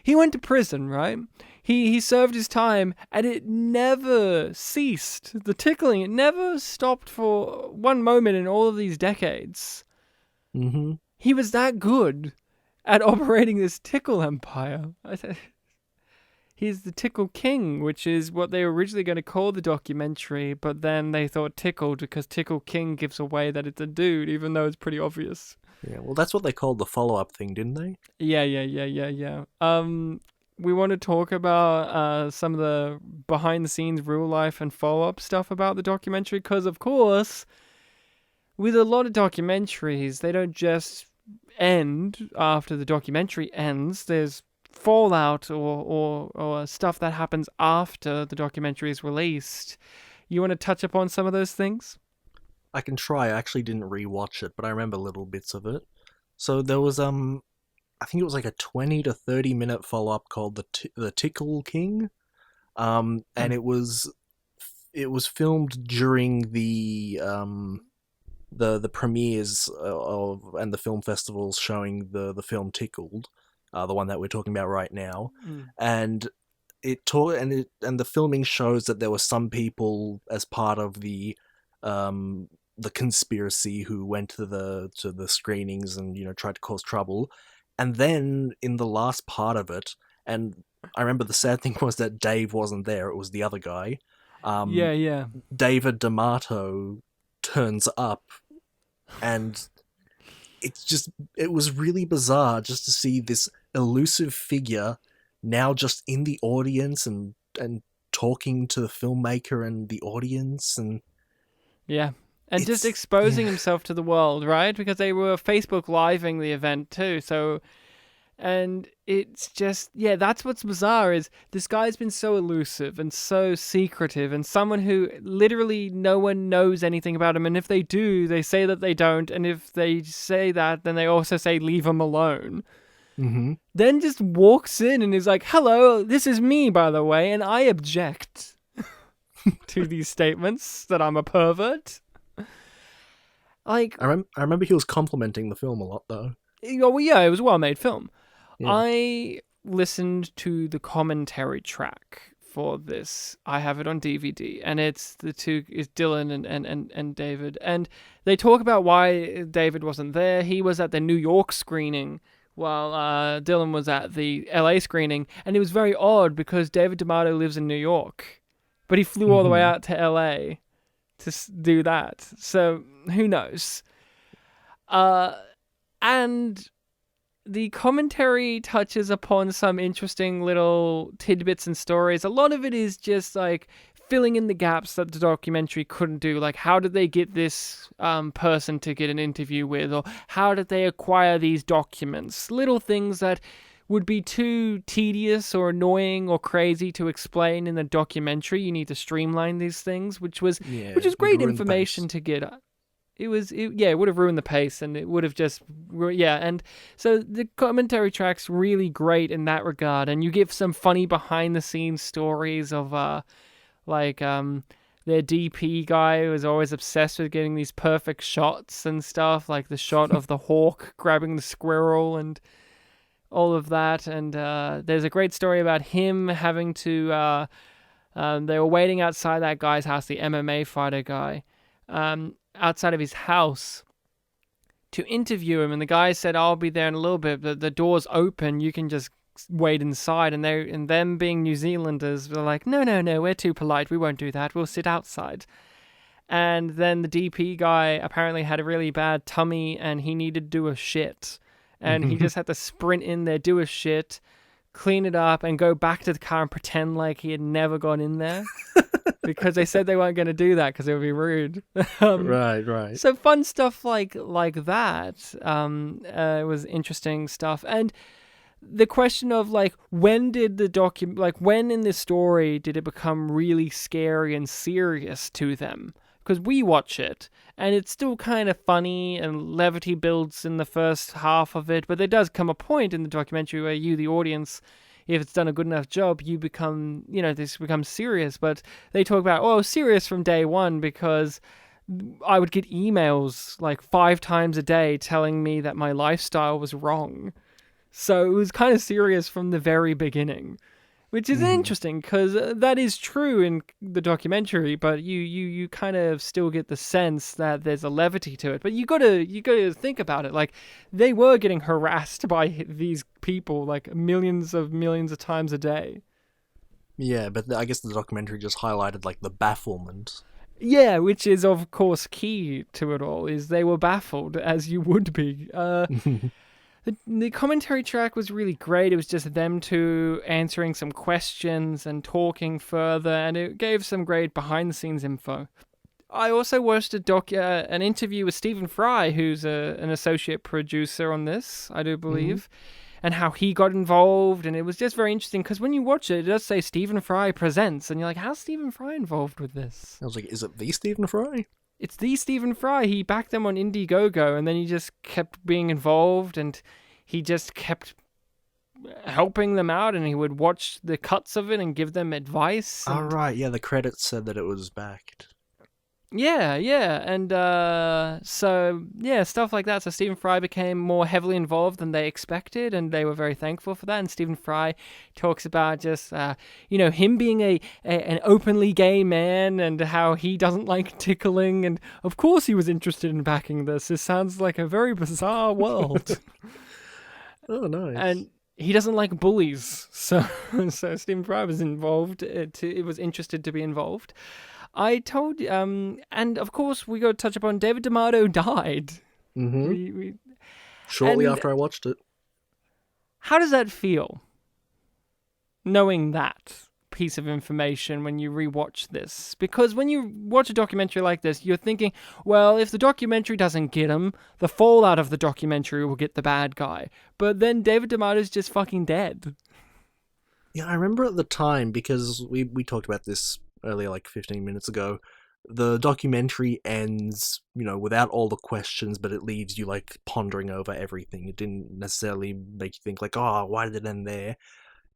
he went to prison, right? He served his time, and it never ceased. The tickling, it never stopped for one moment in all of these decades. Mm-hmm. He was that good at operating this tickle empire. He's the Tickle King, which is what they were originally going to call the documentary, but then they thought Tickled because Tickle King gives away that it's a dude, even though it's pretty obvious. Yeah, well, that's what they called the follow-up thing, didn't they? Yeah. We want to talk about some of the behind-the-scenes real life and follow-up stuff about the documentary, because, of course, with a lot of documentaries, they don't just end after the documentary ends. There's fallout or stuff that happens after the documentary is released. You want to touch upon some of those things? I can try. I actually didn't rewatch it, but I remember little bits of it. So there was I think it was like a 20 to 30 minute follow-up called the Tickle King. And it was filmed during the premieres and the film festivals showing the film Tickled, the one that we're talking about right now. And the filming shows that there were some people as part of the conspiracy who went to the screenings and tried to cause trouble. And then in the last part of it, and I remember the sad thing was that Dave wasn't there, it was the other guy. Yeah. David D'Amato turns up, and it was really bizarre just to see this elusive figure now just in the audience and talking to the filmmaker and the audience. And yeah. And just exposing himself to the world, right? Because they were Facebook Living the event too. So, and it's just, that's what's bizarre is this guy's been so elusive and so secretive, and someone who literally no one knows anything about him. And if they do, they say that they don't. And if they say that, then they also say, leave him alone. Mm-hmm. Then just walks in and is like, hello, this is me, by the way. And I object to these statements that I'm a pervert. Like, I remember he was complimenting the film a lot, though. Well, yeah, it was a well-made film. Yeah. I listened to the commentary track for this. I have it on DVD, and it's Dylan and David, and they talk about why David wasn't there. He was at the New York screening, while Dylan was at the LA screening, and it was very odd because David D'Amato lives in New York, but he flew all the way out to LA to do that. So who knows? And the commentary touches upon some interesting little tidbits and stories. A lot of it is just like filling in the gaps that the documentary couldn't do. Like, how did they get this person to get an interview with? Or how did they acquire these documents? Little things that would be too tedious or annoying or crazy to explain in the documentary. You need to streamline these things, which was great information to get. It would have ruined the pace, and it would have just, and so the commentary track's really great in that regard, and you give some funny behind-the-scenes stories of, their DP guy who was always obsessed with getting these perfect shots and stuff, like the shot of the hawk grabbing the squirrel and all of that, and there's a great story about him having to, they were waiting outside that guy's house, the MMA fighter guy, outside of his house to interview him, and the guy said, I'll be there in a little bit, but the door's open, you can just wait inside. And them being New Zealanders were like, no, we're too polite, we won't do that, we'll sit outside. And then the DP guy apparently had a really bad tummy and he needed to do a shit, and he just had to sprint in there, do a shit, clean it up, and go back to the car and pretend like he had never gone in there. because they said they weren't going to do that because it would be rude. Right. So fun stuff like that. It was interesting stuff. And the question of like, when did when in this story did it become really scary and serious to them? Because we watch it and it's still kind of funny and levity builds in the first half of it, but there does come a point in the documentary where you, the audience, if it's done a good enough job, you become, this becomes serious. But they talk about, serious from day one, because I would get emails like 5 times a day telling me that my lifestyle was wrong. So it was kind of serious from the very beginning, which is interesting because that is true in the documentary, but you kind of still get the sense that there's a levity to it. But you gotta think about it. Like, they were getting harassed by these people like millions of times a day. Yeah, but I guess the documentary just highlighted like the bafflement. Yeah, which is of course key to it all. Is they were baffled, as you would be. The commentary track was really great. It was just them two answering some questions and talking further, and it gave some great behind-the-scenes info. I also watched an interview with Stephen Fry, who's an associate producer on this, I do believe, and how he got involved, and it was just very interesting, because when you watch it, it does say Stephen Fry presents, and you're like, how's Stephen Fry involved with this? I was like, is it the Stephen Fry? It's the Stephen Fry. He backed them on Indiegogo, and then he just kept being involved, and he just kept helping them out, and he would watch the cuts of it and give them advice. Oh, right. Yeah, the credits said that it was backed. Yeah. And stuff like that. So Stephen Fry became more heavily involved than they expected, and they were very thankful for that. And Stephen Fry talks about just, him being an openly gay man, and how he doesn't like tickling. And of course he was interested in backing this. This sounds like a very bizarre world. Oh, nice. And he doesn't like bullies, so Stephen Fry was involved. It was interested to be involved. I told and of course we got to touch upon David D'Amato died. Shortly after I watched it. How does that feel? Knowing that piece of information when you rewatch this, because when you watch a documentary like this, you're thinking, well, if the documentary doesn't get him, the fallout of the documentary will get the bad guy. But then David D'Amato's just fucking dead. Yeah, I remember at the time, because we talked about this earlier, like 15 minutes ago. The documentary ends, without all the questions, but it leaves you like pondering over everything. It didn't necessarily make you think like, oh, why did it end there?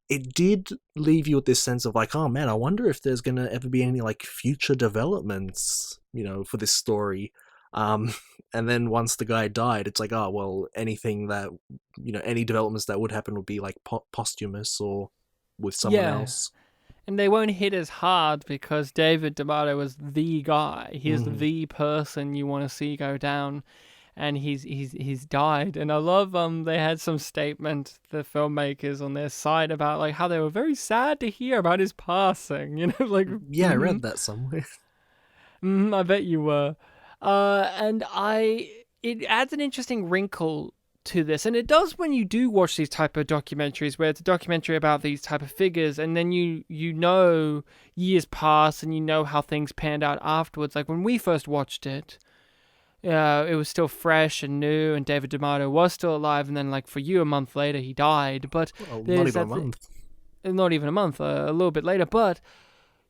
It did leave you with this sense of like, oh man, I wonder if there's gonna ever be any like future developments, for this story. And then once the guy died, it's like, oh well, anything that, any developments that would happen would be like posthumous or with someone else. And they won't hit as hard because David D'Amato was the guy. He's the person you want to see go down. And he's died. And I love they had some statement, the filmmakers on their site, about like how they were very sad to hear about his passing. Like yeah, I read that somewhere. I bet you were. And it adds an interesting wrinkle to this, and it does when you do watch these type of documentaries where it's a documentary about these type of figures, and then you know years pass and you know how things panned out afterwards. Like when we first watched it, it was still fresh and new, and David D'Amato was still alive, and then like for you a month later he died. But not even a month. Not even a month, a little bit later. But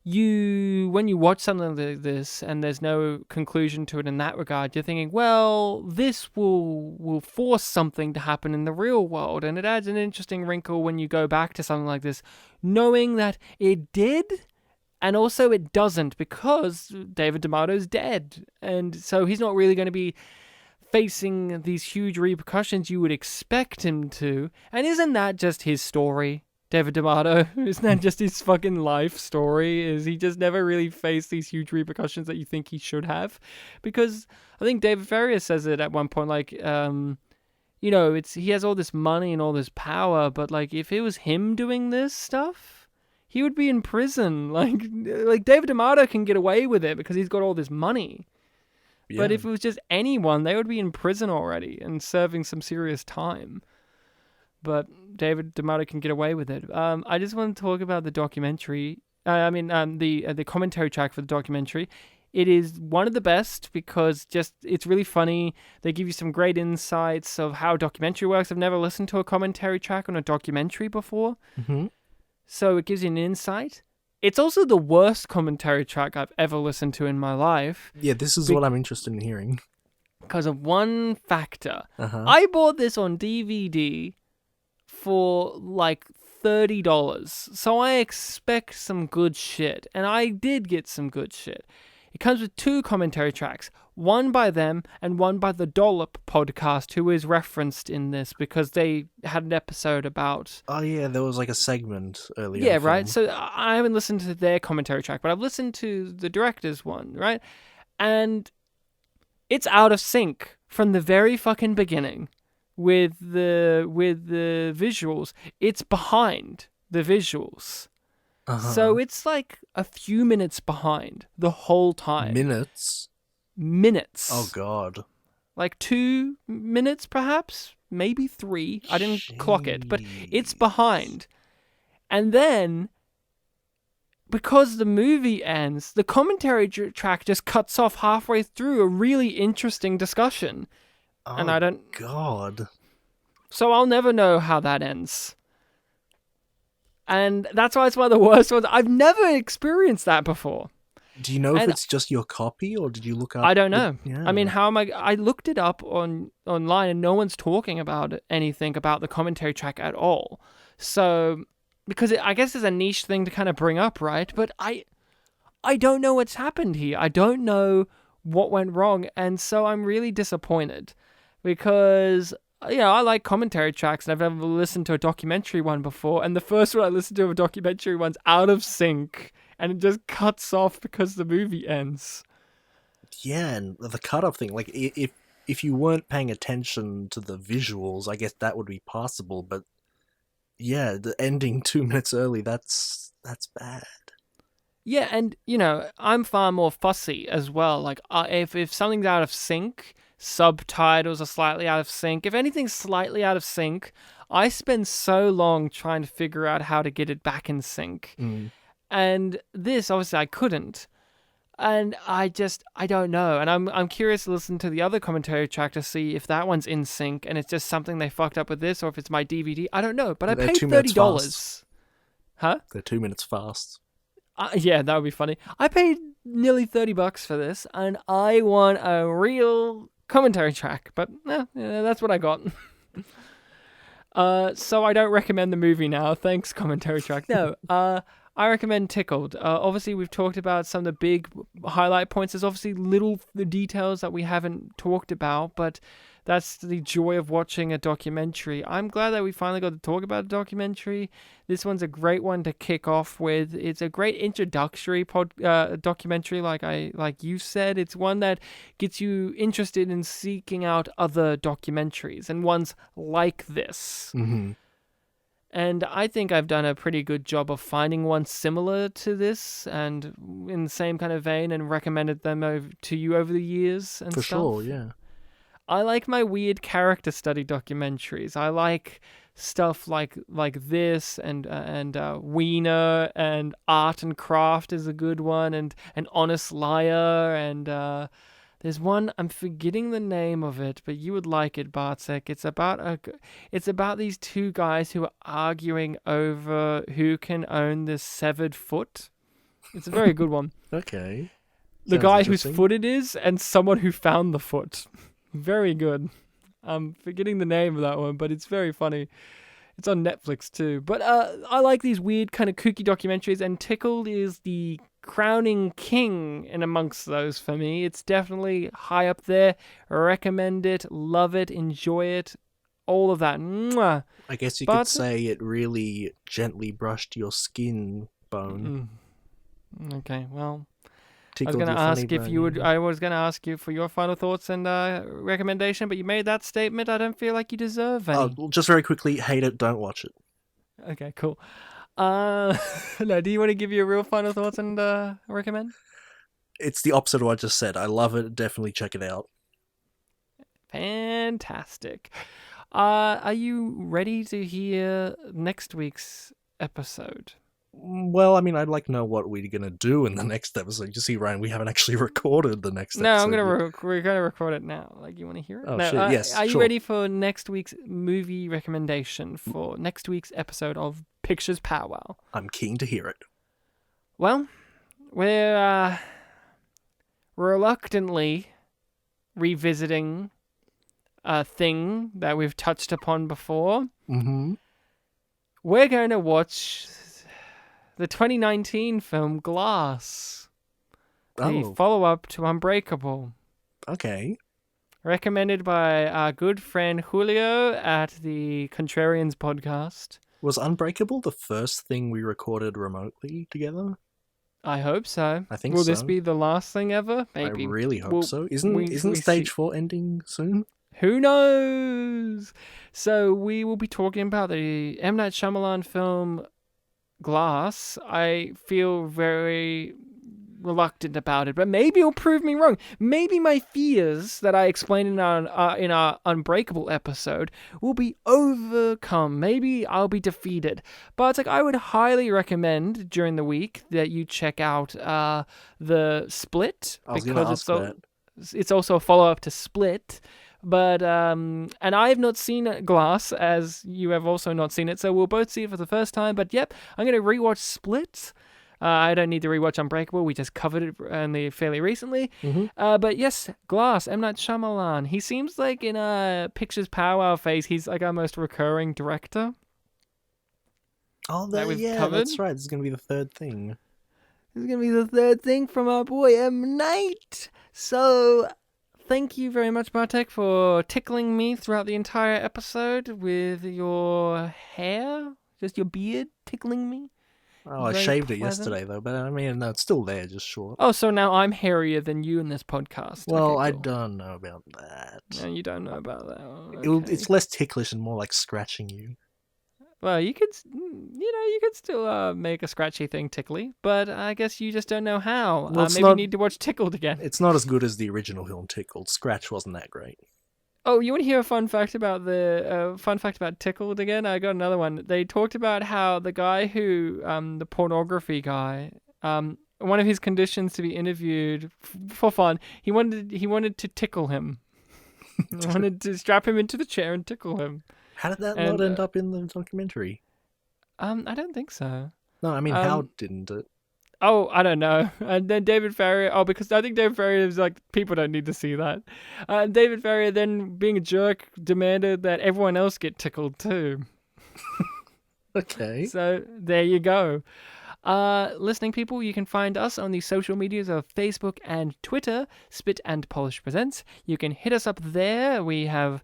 when you watch something like this and there's no conclusion to it in that regard, you're thinking, well, this will force something to happen in the real world. And it adds an interesting wrinkle when you go back to something like this, knowing that it did, and also it doesn't, because David D'Amato's dead. And so he's not really going to be facing these huge repercussions you would expect him to. And isn't that just his story? David D'Amato, isn't that just his fucking life story? Is he just never really faced these huge repercussions that you think he should have? Because I think David Ferrier says it at one point, like, he has all this money and all this power, but like if it was him doing this stuff, he would be in prison. Like David D'Amato can get away with it because he's got all this money. Yeah. But if it was just anyone, they would be in prison already and serving some serious time. But David D'Amato can get away with it. I just want to talk about the documentary. the commentary track for the documentary. It is one of the best because it's really funny. They give you some great insights of how documentary works. I've never listened to a commentary track on a documentary before. Mm-hmm. So it gives you an insight. It's also the worst commentary track I've ever listened to in my life. Yeah, this is what I'm interested in hearing. Because of one factor. Uh-huh. I bought this on DVD for like $30. So I expect some good shit. And I did get some good shit. It comes with 2 commentary tracks, one by them and one by the Dollop podcast, who is referenced in this because they had an episode about... Oh, yeah, there was like a segment earlier. Yeah, right? So I haven't listened to their commentary track, but I've listened to the director's one, right? And it's out of sync from the very fucking beginning with the visuals. It's behind the visuals. Uh-huh. So it's like a few minutes behind the whole time. Minutes? Minutes. Oh, God. Like 2 minutes, perhaps? Maybe 3. I didn't clock it, but it's behind. And then, because the movie ends, the commentary track just cuts off halfway through a really interesting discussion. Oh, and I don't... God. So I'll never know how that ends. And that's why it's one of the worst ones. I've never experienced that before. Do you know if it's just your copy, or did you look up... I don't know. Yeah. I mean, how am I looked it up online, and no one's talking about anything about the commentary track at all. So, because I guess it's a niche thing to kind of bring up, right? But I don't know what's happened here. I don't know what went wrong, and so I'm really disappointed. Because... I like commentary tracks, and I've never listened to a documentary one before, and the first one I listened to of a documentary one's out of sync, and it just cuts off because the movie ends. Yeah, and the cutoff thing, like, if you weren't paying attention to the visuals, I guess that would be possible, but yeah, the ending 2 minutes early, that's bad. Yeah, and, I'm far more fussy as well. Like, if something's out of sync... subtitles are slightly out of sync. If anything's slightly out of sync, I spend so long trying to figure out how to get it back in sync. And this, obviously, I couldn't. And I don't know. And I'm curious to listen to the other commentary track to see if that one's in sync and it's just something they fucked up with this, or if it's my DVD. I don't know. But I paid $30. Huh? They're 2 minutes fast. Yeah, that would be funny. I paid nearly $30 for this, and I want a real commentary track, but that's what I got. So I don't recommend the movie now. Thanks, commentary track. No, I recommend Tickled. Obviously, we've talked about some of the big highlight points. There's obviously the details that we haven't talked about, but that's the joy of watching a documentary. I'm glad that we finally got to talk about a documentary. This one's a great one to kick off with. It's a great introductory documentary, like you said. It's one that gets you interested in seeking out other documentaries and ones like this. Mm-hmm. And I think I've done a pretty good job of finding one similar to this and in the same kind of vein, and recommended them to you over the years and For stuff. sure, yeah. I like my weird character study documentaries. I like stuff like this and Wiener, and Art and Craft is a good one, and An Honest Liar, and there's one, I'm forgetting the name of it, but you would like it, Bartek. It's about these 2 guys who are arguing over who can own this severed foot. It's a very good one. Okay. The guy whose foot it is, and someone who found the foot. Very good. I'm forgetting the name of that one, but it's very funny. It's on Netflix too. But I like these weird kind of kooky documentaries, and Tickled is the crowning king in amongst those for me. It's definitely high up there. Recommend it, love it, enjoy it, all of that. Mwah. I guess you could say it really gently brushed your skin bone. Okay, well... I Tickled was going to ask if you would. bone. I was going to ask you for your final thoughts and recommendation, but you made that statement. I don't feel like you deserve any. Well, just very quickly, hate it, don't watch it. Okay, cool. No, do you want to give your real final thoughts and recommend? It's the opposite of what I just said. I love it. Definitely check it out. Fantastic. Are you ready to hear next week's episode? Well, I mean, I'd like to know what we're going to do in the next episode. You see, Ryan, we haven't actually recorded the next No, episode. we're gonna record it now. Like, you want to hear it? Oh, No, shit, yes, are you sure. ready for next week's movie recommendation for next week's episode of Pictures Powwow? I'm keen to hear it. Well, we're reluctantly revisiting a thing that we've touched upon before. Mm-hmm. We're going to watch the 2019 film Glass, the follow-up to Unbreakable. Okay. Recommended by our good friend Julio at the Contrarians podcast. Was Unbreakable the first thing we recorded remotely together? I hope so. I think Will so. this be the last thing ever? Maybe. I really hope Well, so. Isn't Stage 4 ending soon? Who knows? So we will be talking about the M. Night Shyamalan film Glass. I feel very reluctant about it, but maybe it'll prove me wrong. Maybe my fears that I explained in our Unbreakable episode will be overcome. Maybe I'll be defeated. But it's like, I would highly recommend during the week that you check out the Split, I was going to ask that. it's also a follow-up to Split. But, and I have not seen Glass, as you have also not seen it, so we'll both see it for the first time. But yep, I'm going to rewatch Split. I don't need to rewatch Unbreakable, we just covered it only fairly recently. Mm-hmm. But yes, Glass, M. Night Shyamalan. He seems like in a Pictures Powwow phase, he's like our most recurring director. Oh, that we've yeah, covered. that's right. This is going to be the third thing. This is going to be the third thing from our boy M. Night. So thank you very much, Bartek, for tickling me throughout the entire episode with your hair, just your beard tickling me. Oh, I Very shaved it pleasant. yesterday, though, but I mean, no, it's still there, just short. Oh, so now I'm hairier than you in this podcast. Well, Okay, I cool. don't know about that. No, you don't know about that. Oh, okay. It's less ticklish and more like scratching you. Well, you could still make a scratchy thing tickly, but I guess you just don't know how. Well, it's maybe not- you need to watch Tickled again. It's not as good as the original film Tickled. Scratch wasn't that great. Oh, you want to hear a fun fact about Tickled again? I got another one. They talked about how the guy who, the pornography guy, one of his conditions to be interviewed for fun, he wanted to tickle him. He wanted to strap him into the chair and tickle him. How did that And, not end up in the documentary? I don't think so. No, I mean, how didn't it? Oh, I don't know. And then David Farrier, because I think David Farrier is like, people don't need to see that. David Farrier then, being a jerk, demanded that everyone else get tickled too. Okay. So there you go. Listening people, you can find us on the social medias of Facebook and Twitter, Spit and Polish Presents. You can hit us up there. We have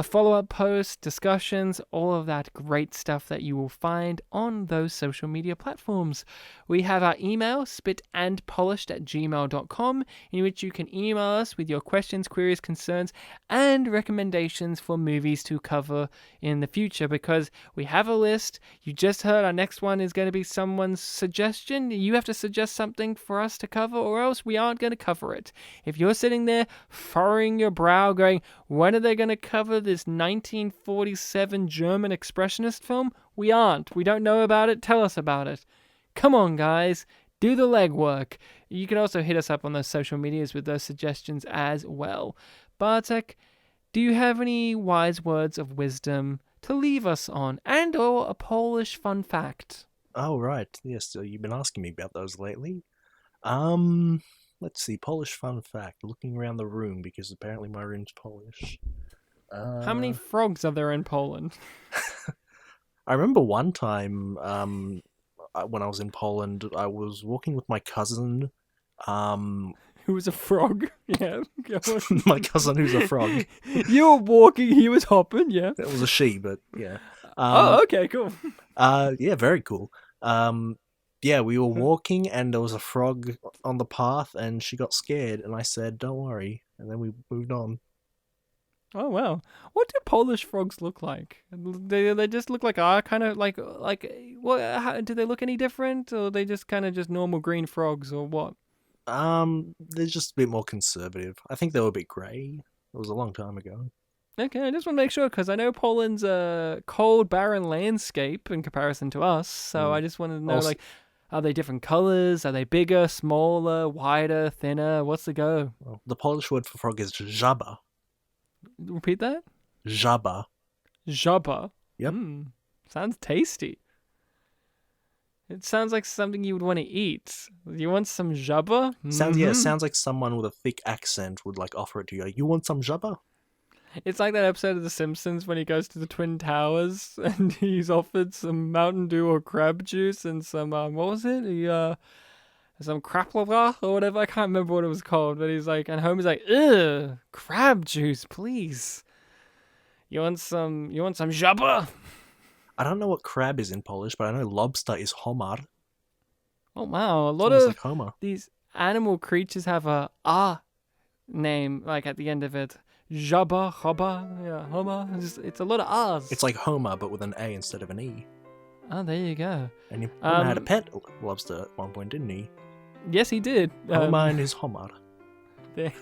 follow-up posts, discussions, all of that great stuff that you will find on those social media platforms. We have our email, spitandpolished@gmail.com, in which you can email us with your questions, queries, concerns, and recommendations for movies to cover in the future, because we have a list. You just heard our next one is going to be someone's suggestion. You have to suggest something for us to cover, or else we aren't going to cover it. If you're sitting there furrowing your brow going, when are they going to cover this 1947 German expressionist film? We aren't. We don't know about it. Tell us about it. Come on, guys. Do the legwork. You can also hit us up on those social medias with those suggestions as well. Bartek, do you have any wise words of wisdom to leave us on, and or a Polish fun fact? Oh, right. Yes, so you've been asking me about those lately. Let's see. Polish fun fact. Looking around the room, because apparently my room's Polish. How many frogs are there in Poland? I remember one time, when I was in Poland, I was walking with my cousin. Who was a frog? Yeah. Go on. My cousin who's a frog. You were walking, he was hopping, yeah. It was a she, but yeah. Okay, cool. Yeah, very cool. Yeah, we were walking and there was a frog on the path and she got scared and I said, "Don't worry," and then we moved on. Oh wow! What do Polish frogs look like? They just look like kind of like what? Do they look any different, or are they just kind of just normal green frogs, or what? They're just a bit more conservative. I think they were a bit grey. It was a long time ago. Okay, I just want to make sure because I know Poland's a cold, barren landscape in comparison to us. So I just wanted to know, Also- like, are they different colors? Are they bigger, smaller, wider, thinner? What's the go? Well, the Polish word for frog is żaba. Repeat that. Żaba. Żaba. Yep. Sounds tasty. It sounds like something you would want to eat. You want some żaba? Sounds like someone with a thick accent would like offer it to you. Like, you want some żaba? It's like that episode of The Simpsons when he goes to the Twin Towers and he's offered some Mountain Dew or crab juice and some, what was it? Some craplava or whatever. I can't remember what it was called, but he's like, and Homer's like, ugh, crab juice, please. You want some żaba? I don't know what crab is in Polish, but I know lobster is homar. Oh wow, a lot Sounds of like Homer. these animal creatures have a name like at the end of it. Żaba, choba, yeah, Homer. It's a lot of R's. It's like Homer, but with an A instead of an E. Oh, there you go. And Homer had a pet lobster at one point, didn't he? Yes, he did. Homer and his homar. There.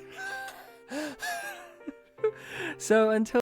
So until